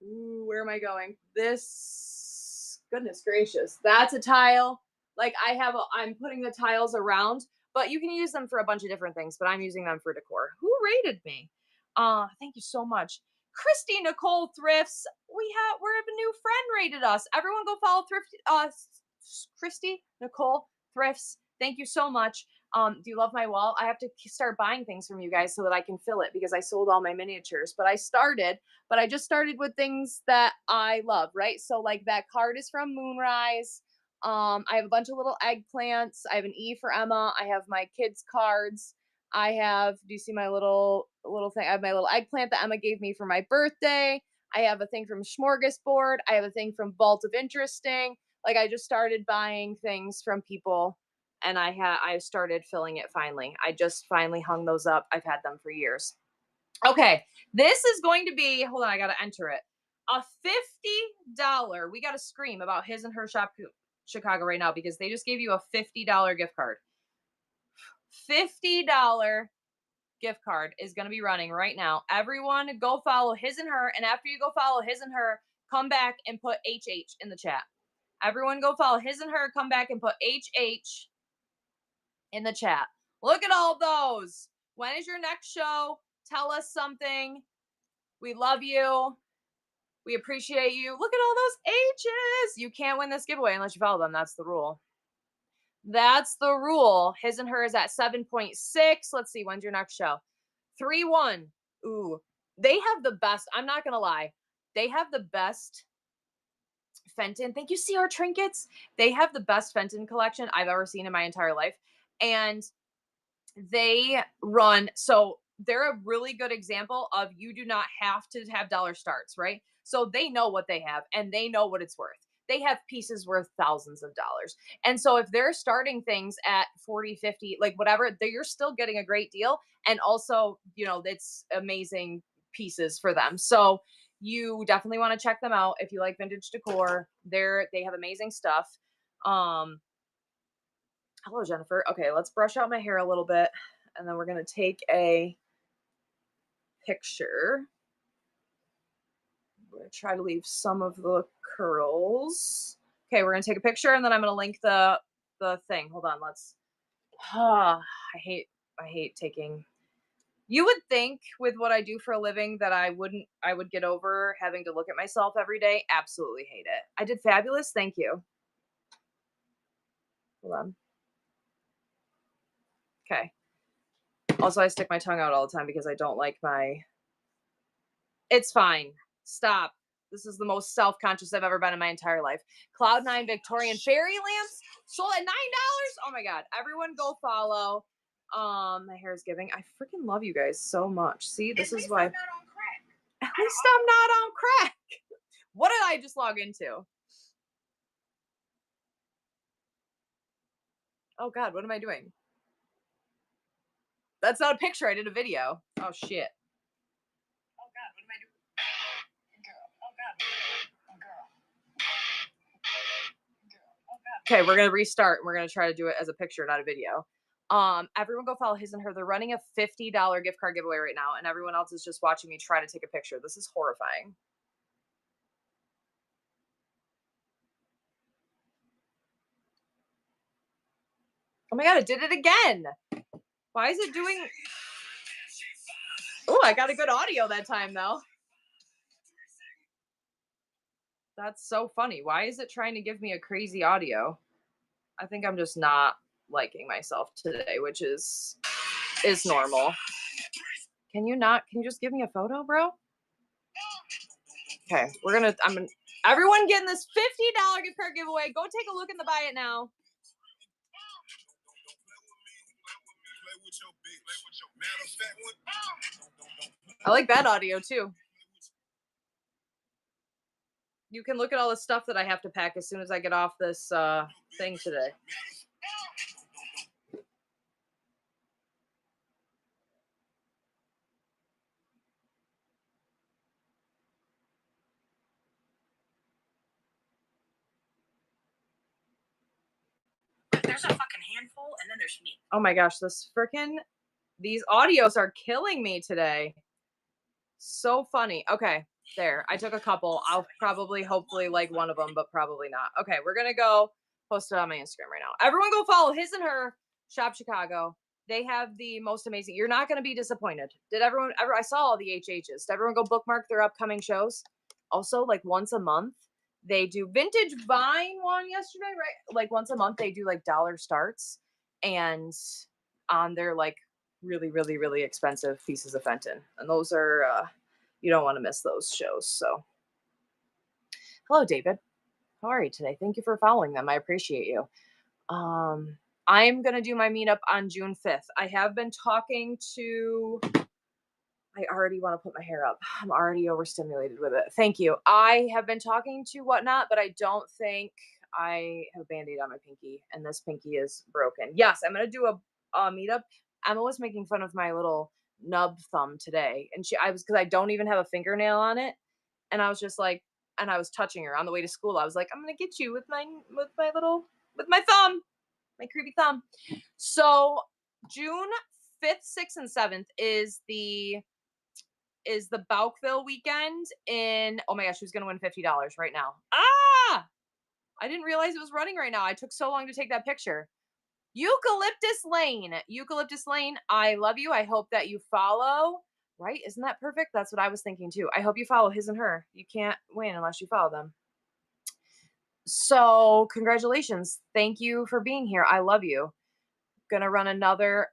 Ooh, where am I going? This, goodness gracious, that's a tile. Like I'm putting the tiles around, but you can use them for a bunch of different things, but I'm using them for decor. Who rated me? Thank you so much. Christy Nicole Thrifts. We're a new friend rated us. Everyone go follow Christy Nicole Thrifts. Thank you so much. Do you love my wall? I have to start buying things from you guys so that I can fill it because I sold all my miniatures, but I just started with things that I love, right? So like that card is from Moonrise. I have a bunch of little eggplants. I have an E for Emma. I have my kids' cards. Do you see my little thing? I have my little eggplant that Emma gave me for my birthday. I have a thing from Smorgasbord. I have a thing from Vault of Interesting. Like I just started buying things from people and I started filling it finally. I just finally hung those up. I've had them for years. Okay, this is going to be, hold on, I got to enter it. A $50, we got to scream about His and Her Shop Chicago right now because they just gave you a $50 gift card. $50 gift card is going to be running right now. Everyone go follow His and Her. And after you go follow His and Her, come back and put HH in the chat. Everyone go follow His and Her, come back and put HH in the chat. Look at all those. When is your next show? Tell us something. We love you. We appreciate you. Look at all those H's. You can't win this giveaway unless you follow them. That's the rule. That's the rule. His and Her is at 7.6. Let's see. When's your next show? 3-1. Ooh, they have the best. I'm not going to lie. They have the best Fenton. Thank you, CR Trinkets. They have the best Fenton collection I've ever seen in my entire life. And they run, so they're a really good example of you do not have to have dollar starts, right? So they know what they have and they know what it's worth. They have pieces worth thousands of dollars. And so if they're starting things at 40, 50, like whatever, you're still getting a great deal. And also, it's amazing pieces for them. So you definitely want to check them out if you like vintage decor. They have amazing stuff. Hello, Jennifer. Okay, let's brush out my hair a little bit, and then we're going to take a picture. I'm going to try to leave some of the curls. Okay, we're going to take a picture, and then I'm going to link the thing. Hold on, I hate taking. You would think with what I do for a living that I would get over having to look at myself every day. Absolutely hate it. I did fabulous. Thank you. Hold on. Okay. Also, I stick my tongue out all the time because I don't like It's fine. Stop. This is the most self-conscious I've ever been in my entire life. Cloud9 Victorian Fairy Lamps sold at $9. Oh my God. Everyone go follow. My hair is giving. I freaking love you guys so much. See, this is At why. least I'm not on crack. At least I'm not on crack. What did I just log into? Oh God, what am I doing? That's not a picture. I did a video. Oh shit. Oh God, what am I doing? Girl. Oh God. Girl. Girl. Oh God. Okay, we're gonna restart and we're gonna try to do it as a picture, not a video. Everyone go follow his and her. They're running a $50 gift card giveaway right now, and everyone else is just watching me try to take a picture. This is horrifying. Oh my God, it did it again. Why is it doing? Oh, I got a good audio that time though. That's so funny. Why is it trying to give me a crazy audio? I think I'm just not liking myself today, which is normal. Can you just give me a photo, bro? Okay, everyone getting this $50 gift card giveaway. Go take a look in the buy it now. I like that audio too. You can look at all the stuff that I have to pack as soon as I get off this thing today. There's a fucking handful, and then there's me. Oh my gosh, these audios are killing me today. So funny. Okay, there. I took a couple. I'll probably, hopefully, like one of them, but probably not. Okay, we're gonna go post it on my Instagram right now. Everyone go follow his and her Shop Chicago. They have the most amazing. You're not gonna be disappointed. Did everyone ever? I saw all the HHs. Did everyone go bookmark their upcoming shows? Also, like once a month, they do Vintage Vine one yesterday, right? Like once a month, they do like dollar starts, and on their like really, really, really expensive pieces of Fenton. And those are, you don't want to miss those shows. So, hello, David. How are you today? Thank you for following them. I appreciate you. I'm going to do my meetup on June 5th. I have been talking to, I already want to put my hair up. I'm already overstimulated with it. Thank you. I have been talking to Whatnot, but I don't think I have a Band-Aid on my pinky, and this pinky is broken. Yes, I'm going to do a meetup. Emma was making fun of my little nub thumb today, and because I don't even have a fingernail on it, and I was just like, and I was touching her on the way to school. I was like, I'm gonna get you with my thumb, my creepy thumb. So June 5th, 6th, and 7th is the Bouckville weekend in. Oh my gosh, who's gonna win $50 right now? Ah, I didn't realize it was running right now. I took so long to take that picture. Eucalyptus Lane, I love you. I hope that you follow, right? Isn't that perfect? That's what I was thinking too. I hope you follow his and her. You can't win unless you follow them. So congratulations. Thank you for being here. I love you. Gonna run another.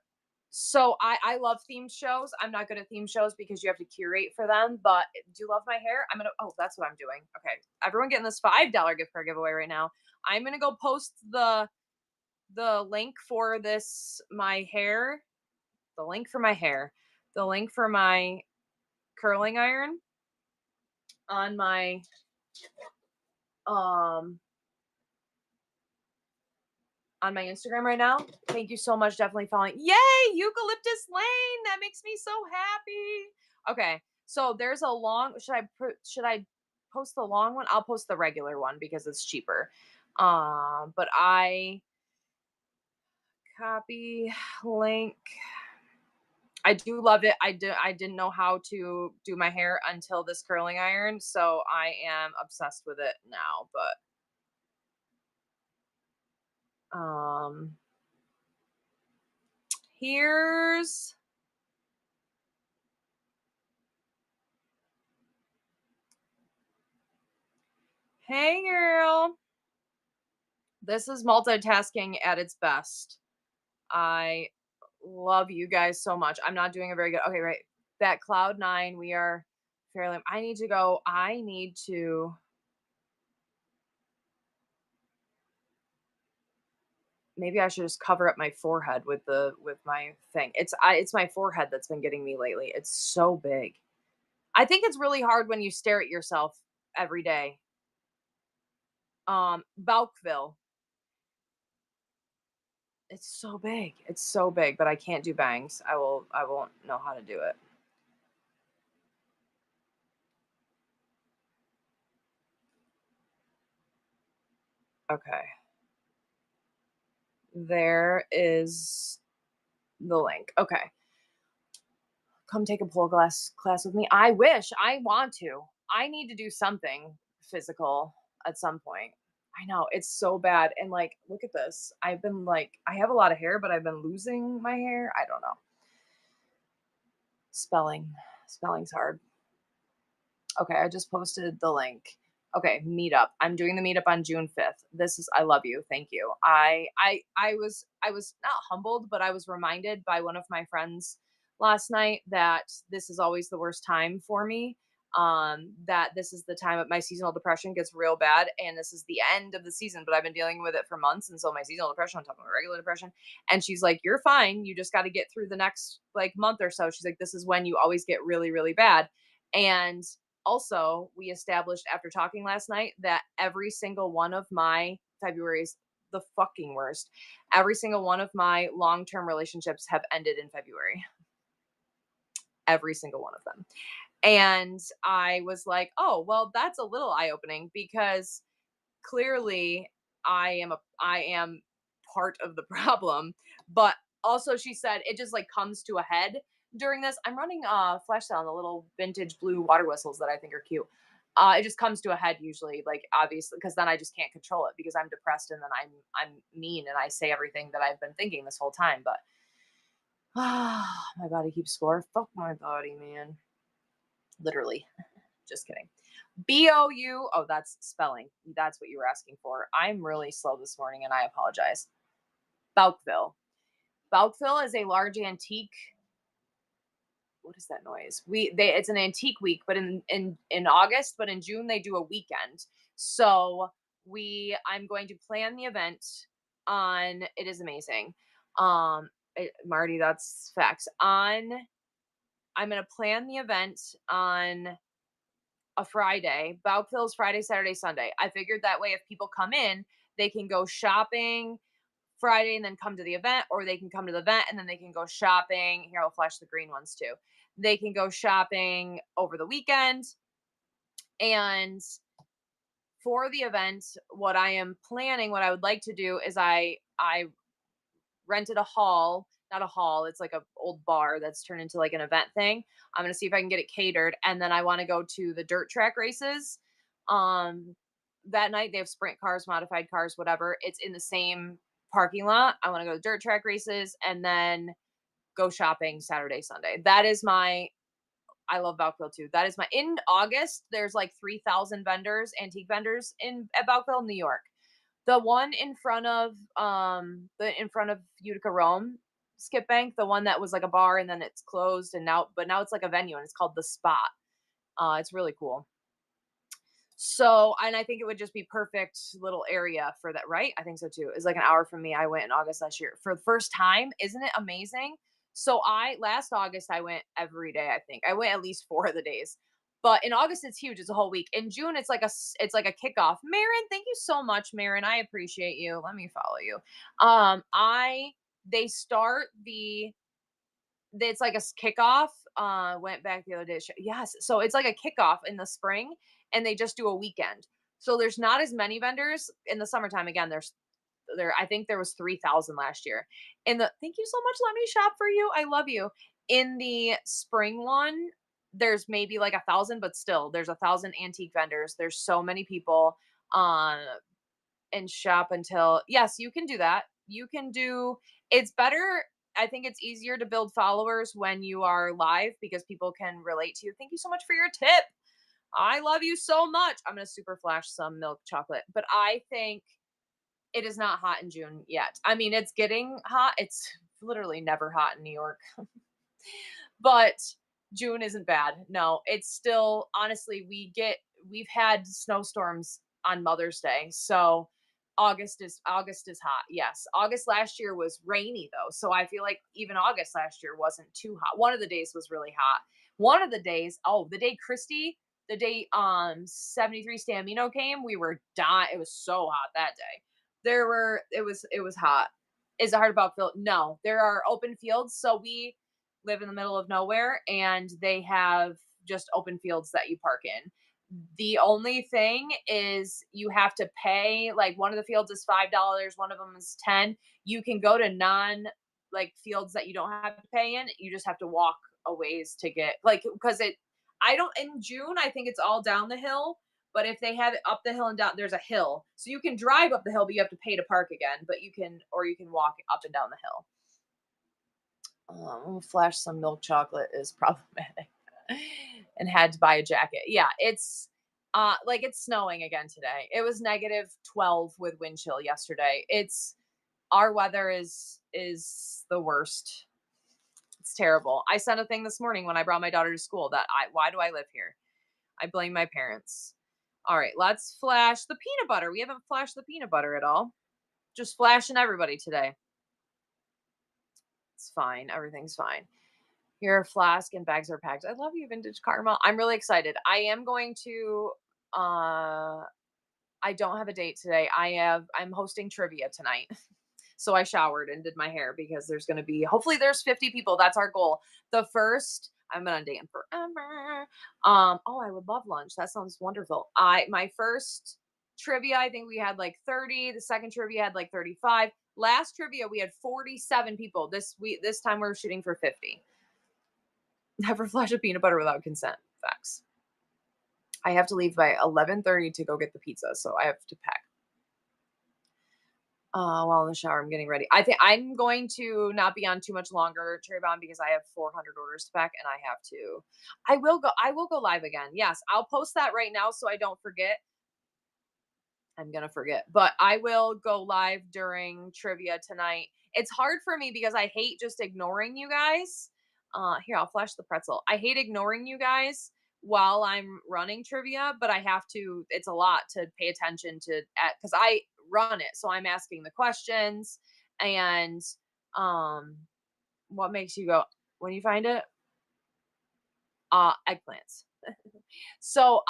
So I love themed shows. I'm not good at themed shows because you have to curate for them, but do you love my hair? Oh, that's what I'm doing. Okay. Everyone getting this $5 gift card giveaway right now. I'm gonna go post the link for my hair, the link for my curling iron on my Instagram right now. Thank you so much. Definitely following. Yay, Eucalyptus Lane. That makes me so happy. Okay. So there's a long, should I post the long one? I'll post the regular one because it's cheaper. But I copy link. I do love it. I didn't know how to do my hair until this curling iron, so I am obsessed with it now, but here's hey girl. This is multitasking at its best. I love you guys so much. I'm not doing a very good. Okay, right. That Cloud9, we are fairly. I need to maybe I should just cover up my forehead with my thing. It's my forehead that's been getting me lately. It's so big. I think it's really hard when you stare at yourself every day. Balkville. It's so big. It's so big, but I can't do bangs. I won't know how to do it. Okay. There is the link. Okay. Come take a pole class with me. I wish. I want to. I need to do something physical at some point. I know it's so bad. And like, look at this. I've been like, I have a lot of hair, but I've been losing my hair. I don't know. Spelling. Spelling's hard. Okay, I just posted the link. Okay, meetup. I'm doing the meetup on June 5th. This is I love you. Thank you. I was not humbled, but I was reminded by one of my friends last night that this is always the worst time for me. That this is the time of my seasonal depression gets real bad, and this is the end of the season, but I've been dealing with it for months. And so my seasonal depression on top of my regular depression. And she's like, "You're fine. You just got to get through the next like month or so." She's like, "This is when you always get really, really bad." And also, we established after talking last night that every single one of my February's the fucking worst. Every single one of my long-term relationships have ended in February. Every single one of them. And I was like, "Oh, well, that's a little eye-opening because clearly I am part of the problem." But also she said it just like comes to a head during this. I'm running flash sale on the little vintage blue water whistles that I think are cute. It just comes to a head usually, like obviously, because then I just can't control it because I'm depressed and then I'm mean and I say everything that I've been thinking this whole time. But my body keeps score. Fuck my body, man. Literally. Just kidding. BOU. Oh, that's spelling. That's what you were asking for. I'm really slow this morning and I apologize. Balkville. Balkville is a large antique. What is that noise? It's an antique week, but in August, but in June they do a weekend. So I'm going to plan the event on it is amazing. Marty, that's facts. I'm gonna plan the event on a Friday. Balkville's Friday, Saturday, Sunday. I figured that way if people come in, they can go shopping Friday and then come to the event, or they can come to the event and then they can go shopping. Here, I'll flash the green ones too. They can go shopping over the weekend. And for the event, what I am planning, what I would like to do is I rented a hall, not a hall, it's like a old bar that's turned into like an event thing. I'm gonna see if I can get it catered, and then I want to go to the dirt track races. Um, that night they have sprint cars, modified cars, whatever. It's in the same parking lot. I want to go to dirt track races and then go shopping Saturday, Sunday. That is my. I love Balkville too. That is my. In August, there's like 3,000 vendors, antique vendors in at Balkville, New York. The one in front of Utica Rome, Skip Bank, the one that was like a bar and then it's closed and now it's like a venue and it's called The Spot. It's really cool. So, and I think it would just be perfect little area for that, right? I think so too. It's like an hour from me. I went in August last year for the first time. Isn't it amazing? So last August I went every day, I think. I went at least 4 of the days. But in August it's huge. It's a whole week. In June it's like a kickoff. Marin, thank you so much, Marin. I appreciate you. Let me follow you. I they start the it's like a kickoff. Went back the other day. Yes, so it's like a kickoff in the spring, and they just do a weekend. So there's not as many vendors in the summertime. Again, there. I think there was 3,000 last year. In the thank you so much. Let me shop for you. I love you. In the spring one, there's maybe like 1,000, but still, there's 1,000 antique vendors. There's so many people. And shop until yes, you can do that. You can do it's better. I think it's easier to build followers when you are live because people can relate to you. Thank you so much for your tip. I love you so much. I'm going to super flash some milk chocolate, but I think it is not hot in June yet. I mean, it's getting hot. It's literally never hot in New York, but June isn't bad. No, it's still honestly, we've had snowstorms on Mother's Day. So August is hot. Yes. August last year was rainy though. So I feel like even August last year wasn't too hot. One of the days was really hot. One of the days, the day the day 73 Stamino came, we were dying. It was so hot that day. It was hot. Is it hard about field? No. There are open fields. So we live in the middle of nowhere and they have just open fields that you park in. The only thing is you have to pay, like one of the fields is $5, one of them is 10. You can go to non like fields that you don't have to pay in. You just have to walk a ways to get like because it I don't in June, I think it's all down the hill, but if they have it up the hill and down, there's a hill. So you can drive up the hill, but you have to pay to park again, but you can walk up and down the hill. Flash some milk chocolate is problematic and had to buy a jacket. Yeah, it's like it's snowing again today. It was -12 with wind chill yesterday. It's our weather is the worst. It's terrible. I sent a thing this morning when I brought my daughter to school that why do I live here? I blame my parents. All right, let's flash the peanut butter. We haven't flashed the peanut butter at all. Just flashing everybody today. It's fine. Everything's fine. Your flask and bags are packed. I love you, Vintage Karma. I'm really excited. I am going to I don't have a date today. I'm hosting trivia tonight. So I showered and did my hair because there's going to be hopefully there's 50 people. That's our goal. The first I've been on dating forever. I would love lunch. That sounds wonderful. My first trivia, I think we had like 30. The second trivia had like 35. Last trivia we had 47 people. This time we're shooting for 50. Never flash a peanut butter without consent. Facts. I have to leave by 11:30 to go get the pizza, so I have to pack. While in the shower, I'm getting ready. I think I'm going to not be on too much longer, Cherry Bomb, because I have 400 orders to pack, and I have to. I will go live again. Yes, I'll post that right now so I don't forget. I'm gonna forget, but I will go live during trivia tonight. It's hard for me because I hate just ignoring you guys. Here, I'll flash the pretzel. I hate ignoring you guys while I'm running trivia, but I have to. It's a lot to pay attention to because I run it, so I'm asking the questions. And what makes you go when you find it? Eggplants. So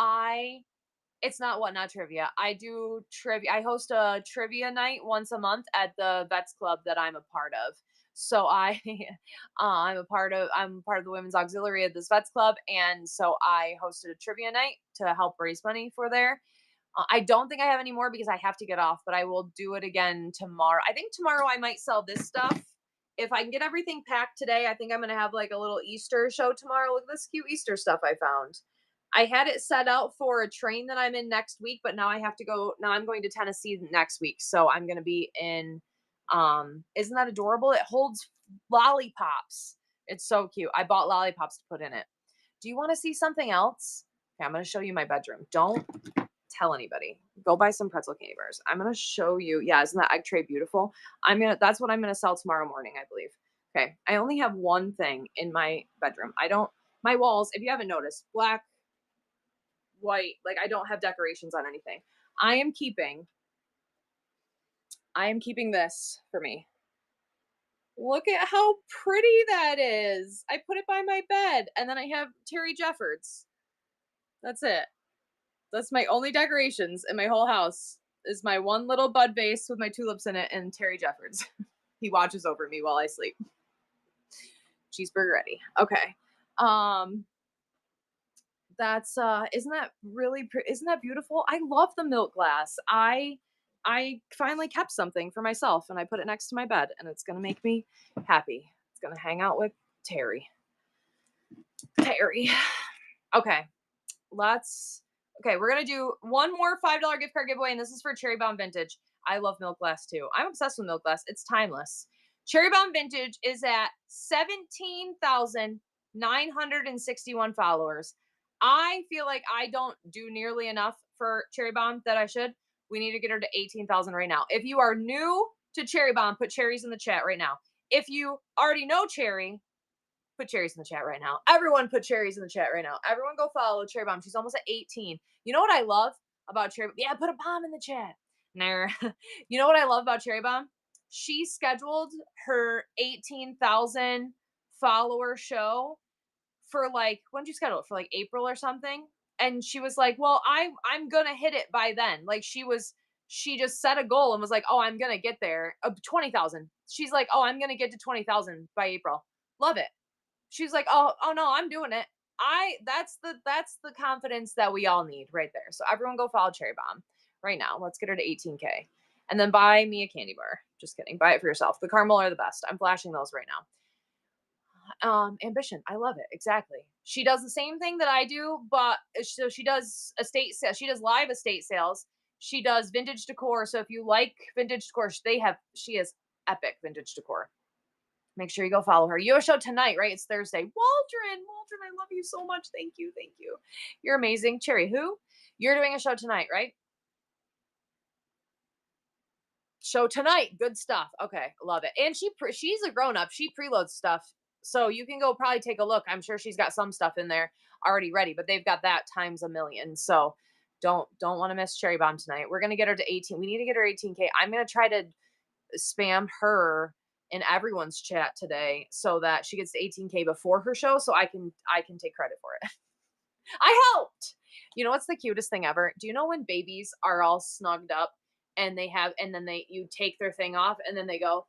it's not trivia. I do trivia. I host a trivia night once a month at the Vets Club that I'm a part of. So I'm part of the women's auxiliary at this Vets Club, and so I hosted a trivia night to help raise money for there. I don't think I have any more because I have to get off, but I will do it again tomorrow. I think tomorrow I might sell this stuff. If I can get everything packed today, I think I'm going to have like a little Easter show tomorrow. Look at this cute Easter stuff I found. I had it set out for a train that I'm in next week, but now I have to go. Now I'm going to Tennessee next week. So I'm going to be in, isn't that adorable? It holds lollipops. It's so cute. I bought lollipops to put in it. Do you want to see something else? Okay, I'm going to show you my bedroom. Don't tell anybody. Go buy some pretzel candy bars. I'm going to show you. Yeah, isn't that egg tray beautiful? That's what I'm going to sell tomorrow morning, I believe. Okay. I only have one thing in my bedroom. My walls, if you haven't noticed, black, white, like I don't have decorations on anything. I am keeping this for me. Look at how pretty that is. I put it by my bed, and then I have Terry Jeffords. That's it. That's my only decorations in my whole house is my one little bud vase with my tulips in it and Terry Jeffords. He watches over me while I sleep. Cheeseburger ready. Okay. That's isn't that beautiful? I love the milk glass. I finally kept something for myself and I put it next to my bed and it's going to make me happy. It's going to hang out with Terry. Okay. We're going to do one more $5 gift card giveaway and this is for Cherry Bomb Vintage. I love milk glass too. I'm obsessed with milk glass. It's timeless. Cherry Bomb Vintage is at 17,961 followers. I feel like I don't do nearly enough for Cherry Bomb that I should. We need to get her to 18,000 right now. If you are new to Cherry Bomb, put cherries in the chat right now. If you already know Cherry, put cherries in the chat right now. Everyone put cherries in the chat right now. Everyone go follow Cherry Bomb. She's almost at 18. You know what I love about Cherry? Yeah, put a bomb in the chat. Nah. You know what I love about Cherry Bomb? She scheduled her 18,000 follower show for like, when did you schedule it? For like April or something? And she was like, well, I'm gonna hit it by then. Like she just set a goal and was like, oh, I'm gonna get there. 20,000. She's like, oh, I'm gonna get to 20,000 by April. Love it. She's like, oh no, I'm doing it. That's the confidence that we all need right there. So everyone go follow Cherry Bomb right now. Let's get her to 18K. And then buy me a candy bar. Just kidding. Buy it for yourself. The caramel are the best. I'm flashing those right now. Ambition. I love it. Exactly. She does the same thing that I do, but so she does estate sales. She does live estate sales. She does vintage decor. So if you like vintage decor, she has epic vintage decor. Make sure you go follow her. You have a show tonight, right? It's Thursday. Waldron, I love you so much. Thank you. You're amazing. Cherry, who? You're doing a show tonight, right? Show tonight. Good stuff. Okay, love it. And she's a grown up. She preloads stuff, so you can go probably take a look. I'm sure she's got some stuff in there already ready, but they've got that times a million. So don't want to miss Cherry Bomb tonight. We're gonna get her to 18. We need to get her 18K. I'm gonna try to spam her in everyone's chat today so that she gets to 18K before her show, so I can take credit for it. I helped. You know what's the cutest thing ever? Do you know when babies are all snugged up and then you take their thing off and then they go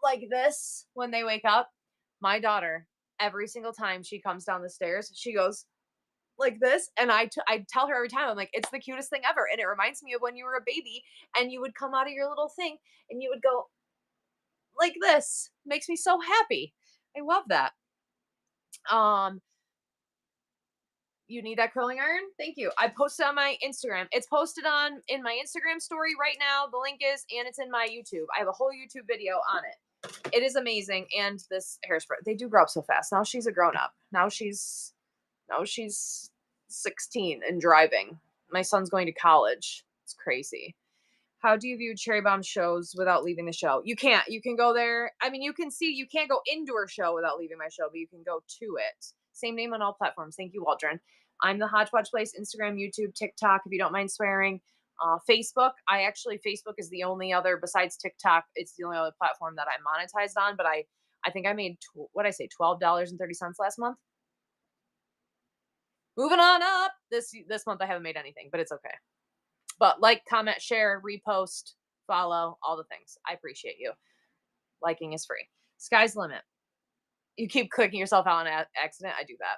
like this when they wake up? My daughter, every single time she comes down the stairs, she goes like this, and I tell her every time, I'm like, it's the cutest thing ever, and it reminds me of when you were a baby and you would come out of your little thing and you would go like this. Makes me so happy. I love that. You need that curling iron? Thank you. I posted on my Instagram. It's posted in my Instagram story right now. The link is, and it's in my YouTube. I have a whole YouTube video on it. It is amazing. And this hairspray, they do grow up so fast. Now she's a grown up. Now she's 16 and driving. My son's going to college. It's crazy. How do you view Cherry Bomb shows without leaving the show? You can't. You can go there. I mean, you can't go into her show without leaving my show, but you can go to it. Same name on all platforms. Thank you, Waldron. I'm the Hodgepodge Place, Instagram, YouTube, TikTok, if you don't mind swearing. Facebook. Facebook is the only other, besides TikTok, it's the only other platform that I monetized on, but I think I made, $12.30 last month. Moving on up. This month I haven't made anything, but it's okay. But like, comment, share, repost, follow, all the things. I appreciate you. Liking is free. Sky's the limit. You keep clicking yourself out on accident. I do that.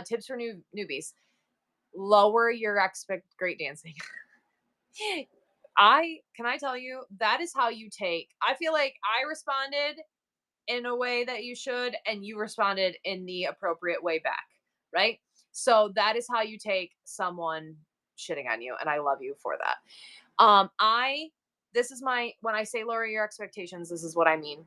Tips for newbies. Lower your great dancing. Can I tell you, that is how you take. I feel like I responded in a way that you should, and you responded in the appropriate way back, right? So that is how you take someone shitting on you, and I love you for that. When I say lower your expectations, this is what I mean.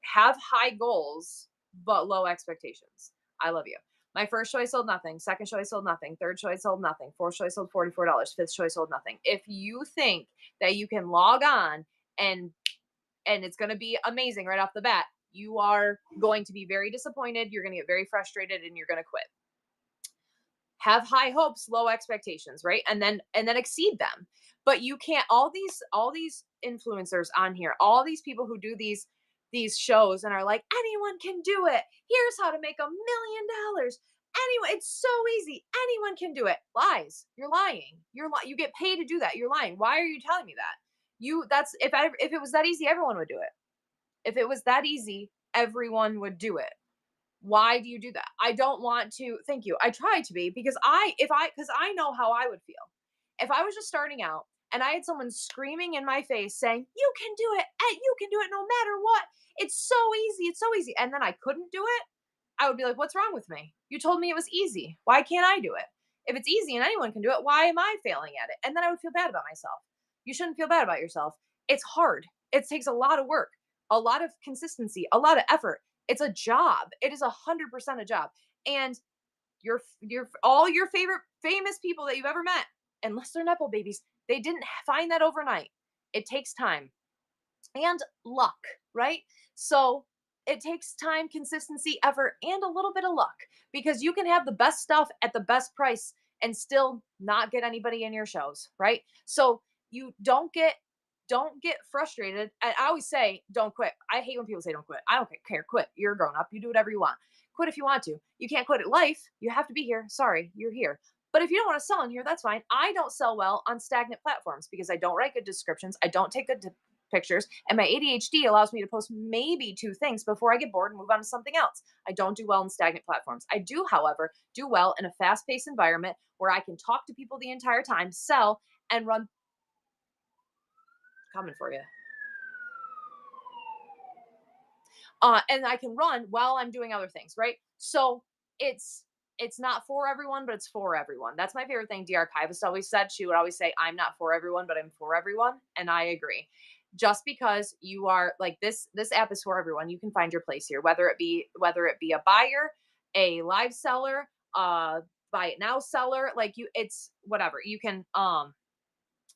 Have high goals, but low expectations. I love you. My first show I sold nothing. Second show I sold nothing. Third show I sold nothing. Fourth show I sold $44. Fifth show I sold nothing. If you think that you can log on and it's going to be amazing right off the bat, you are going to be very disappointed. You're going to get very frustrated and you're going to quit. Have high hopes, low expectations, right? And then exceed them. But you can't, all these influencers on here, all these people who do these shows and are like, anyone can do it. Here's how to make $1 million. Anyone, it's so easy. Anyone can do it. Lies. You're lying. You get paid to do that. You're lying. Why are you telling me that? If it was that easy, everyone would do it. If it was that easy, everyone would do it. Why do you do that? I don't want to. Thank you. I try to be, because I know how I would feel if I was just starting out and I had someone screaming in my face saying, you can do it, and you can do it no matter what. It's so easy. It's so easy. And then I couldn't do it. I would be like, what's wrong with me? You told me it was easy. Why can't I do it? If it's easy and anyone can do it, why am I failing at it? And then I would feel bad about myself. You shouldn't feel bad about yourself. It's hard. It takes a lot of work, a lot of consistency, a lot of effort. It's a job. It is 100% a job. And all your favorite famous people that you've ever met, unless they're Nepo babies, they didn't find that overnight. It takes time and luck, right? So it takes time, consistency, effort, and a little bit of luck, because you can have the best stuff at the best price and still not get anybody in your shows, right? So you don't get frustrated. And I always say, don't quit. I hate when people say don't quit. I don't care. Quit. You're a grown up. You do whatever you want. Quit if you want to. You can't quit at life. You have to be here. Sorry, you're here. But if you don't want to sell in here, that's fine. I don't sell well on stagnant platforms because I don't write good descriptions. I don't take good pictures. And my ADHD allows me to post maybe 2 things before I get bored and move on to something else. I don't do well in stagnant platforms. I do, however, do well in a fast paced environment where I can talk to people the entire time, sell, and run. Coming for you. And I can run while I'm doing other things, right? So it's not for everyone, but it's for everyone. That's my favorite thing. Archivist always said. She would always say, "I'm not for everyone, but I'm for everyone," and I agree. Just because you are like this app is for everyone. You can find your place here, whether it be a buyer, a live seller, buy it now seller, like it's whatever. You can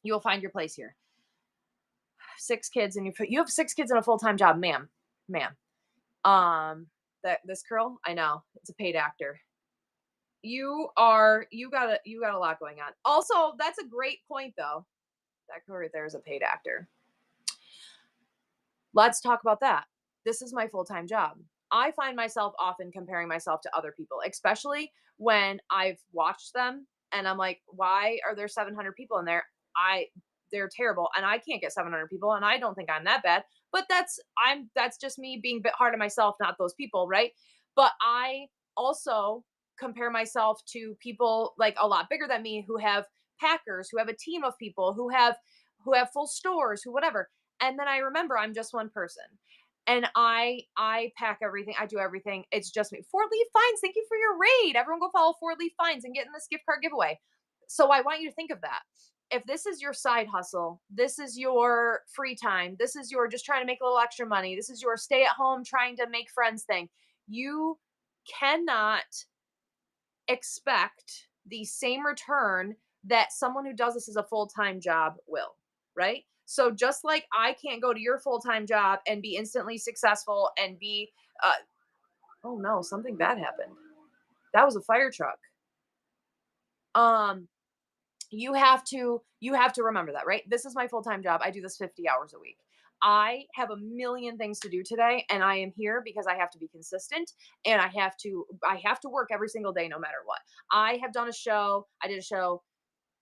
you'll find your place here. 6 kids and you have 6 kids and a full-time job, ma'am. That this girl, I know, it's a paid actor. You got a lot going on. Also, that's a great point though. That girl right there is a paid actor. Let's talk about that. This is my full-time job. I find myself often comparing myself to other people, especially when I've watched them and I'm like, why are there 700 people in there? They're terrible and I can't get 700 people and I don't think I'm that bad. But that's just me being a bit hard on myself, not those people, right? But I also compare myself to people like a lot bigger than me who have packers, who have a team of people, who have full stores, who whatever. And then I remember I'm just one person. And I pack everything. I do everything. It's just me. 4 Leaf Finds. Thank you for your raid. Everyone go follow 4 Leaf Finds and get in this gift card giveaway. So I want you to think of that. If this is your side hustle, this is your free time, this is your just trying to make a little extra money, this is your stay at home trying to make friends thing, you cannot expect the same return that someone who does this as a full-time job will, right? So just like I can't go to your full-time job and be instantly successful and be oh no, something bad happened. That was a fire truck. You have to remember that, right? This is my full-time job. I do this 50 hours a week. I have a million things to do today and I am here because I have to be consistent and I have to work every single day no matter what. I did a show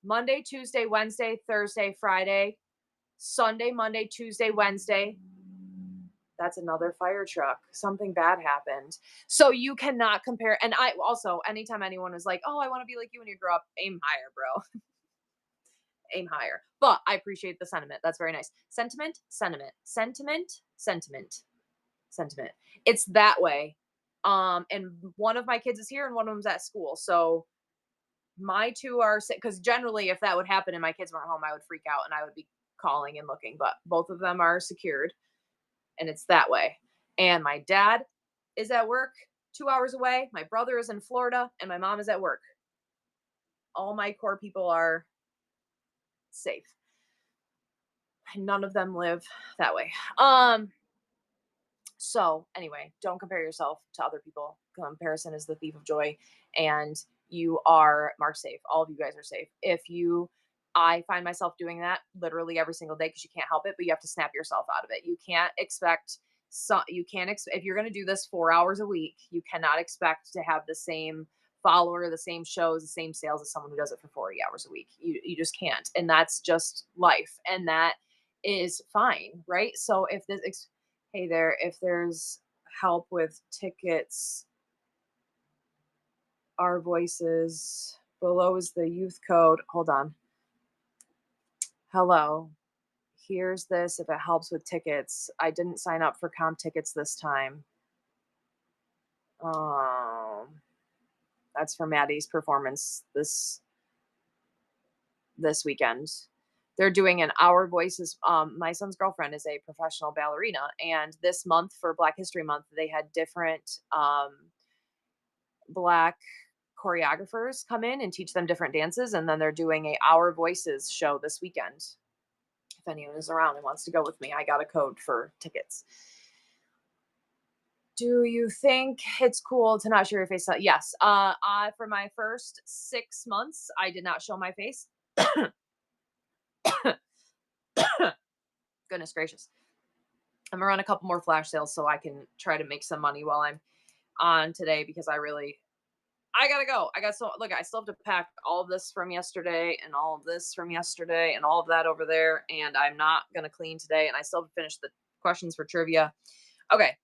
Monday, Tuesday, Wednesday, Thursday, Friday, Sunday, Monday, Tuesday, Wednesday. That's another fire truck. Something bad happened. So you cannot compare. And I also, anytime anyone is like, "Oh, I want to be like you when you grow up," aim higher, bro. Aim higher. But I appreciate the sentiment. That's very nice. Sentiment. It's that way. And one of my kids is here and one of them's at school. So my 2 are sick because generally if that would happen and my kids weren't home, I would freak out and I would be calling and looking. But both of them are secured and it's that way. And my dad is at work 2 hours away. My brother is in Florida and my mom is at work. All my core people are safe. None of them live that way. So anyway, don't compare yourself to other people. Comparison is the thief of joy, and you are marked safe. All of you guys are safe. I find myself doing that literally every single day because you can't help it, but you have to snap yourself out of it. You can't expect if you're going to do this 4 hours a week, you cannot expect to have the same follower, the same shows, the same sales as someone who does it for 40 hours a week. You just can't. And that's just life. And that is fine, right? So hey there, if there's help with tickets, Our Voices, below is the youth code. Hold on. Hello. Here's this if it helps with tickets. I didn't sign up for comp tickets this time. That's for Maddie's performance this weekend. They're doing an Our Voices. My son's girlfriend is a professional ballerina, and this month for Black History Month, they had different Black choreographers come in and teach them different dances, and then they're doing a Our Voices show this weekend. If anyone is around and wants to go with me, I got a code for tickets. Do you think it's cool to not show your face? Yes. For my first 6 months, I did not show my face. Goodness gracious. I'm gonna run a couple more flash sales so I can try to make some money while I'm on today because I gotta go. Look, I still have to pack all of this from yesterday and all of this from yesterday and all of that over there. And I'm not gonna clean today. And I still have to finish the questions for trivia. Okay.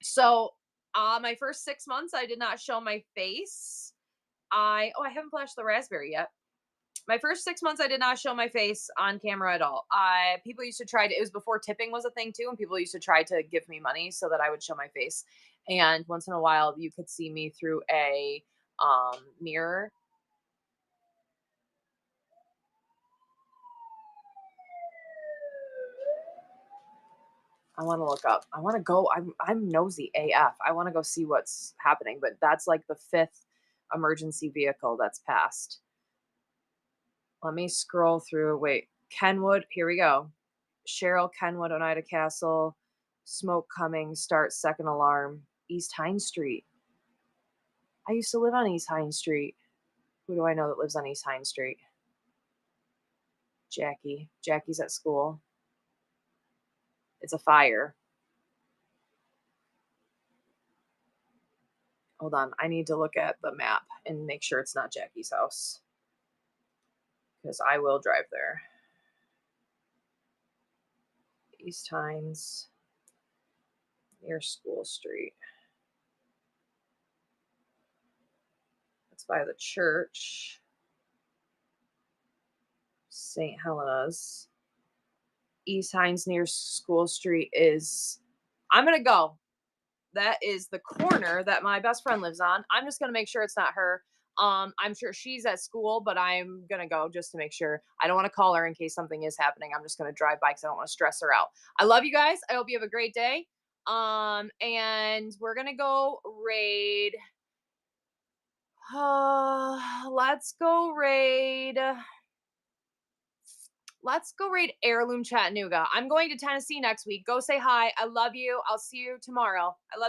So my first 6 months I did not show my face. I haven't flashed the raspberry yet. My first 6 months I did not show my face on camera at all. I People used to try to, it was before tipping was a thing too, and people used to try to give me money so that I would show my face. And once in a while you could see me through a mirror. I want to look up. I want to go. I'm nosy AF. I want to go see what's happening, but that's like the fifth emergency vehicle that's passed. Let me scroll through. Wait, Kenwood. Here we go. Cheryl Kenwood, Oneida Castle. Smoke coming. Start second alarm. East Hines Street. I used to live on East Hines Street. Who do I know that lives on East Hines Street? Jackie. Jackie's at school. It's a fire. Hold on. I need to look at the map and make sure it's not Jackie's house. Because I will drive there. East Hines, near School Street. That's by the church. St. Helena's. East Hines near School Street is, I'm going to go. That is the corner that my best friend lives on. I'm just going to make sure it's not her. I'm sure she's at school, but I'm going to go just to make sure. I don't want to call her in case something is happening. I'm just going to drive by because I don't want to stress her out. I love you guys. I hope you have a great day. And we're going to go raid. Let's go raid. Let's go raid Heirloom Chattanooga. I'm going to Tennessee next week. Go say hi. I love you. I'll see you tomorrow. I love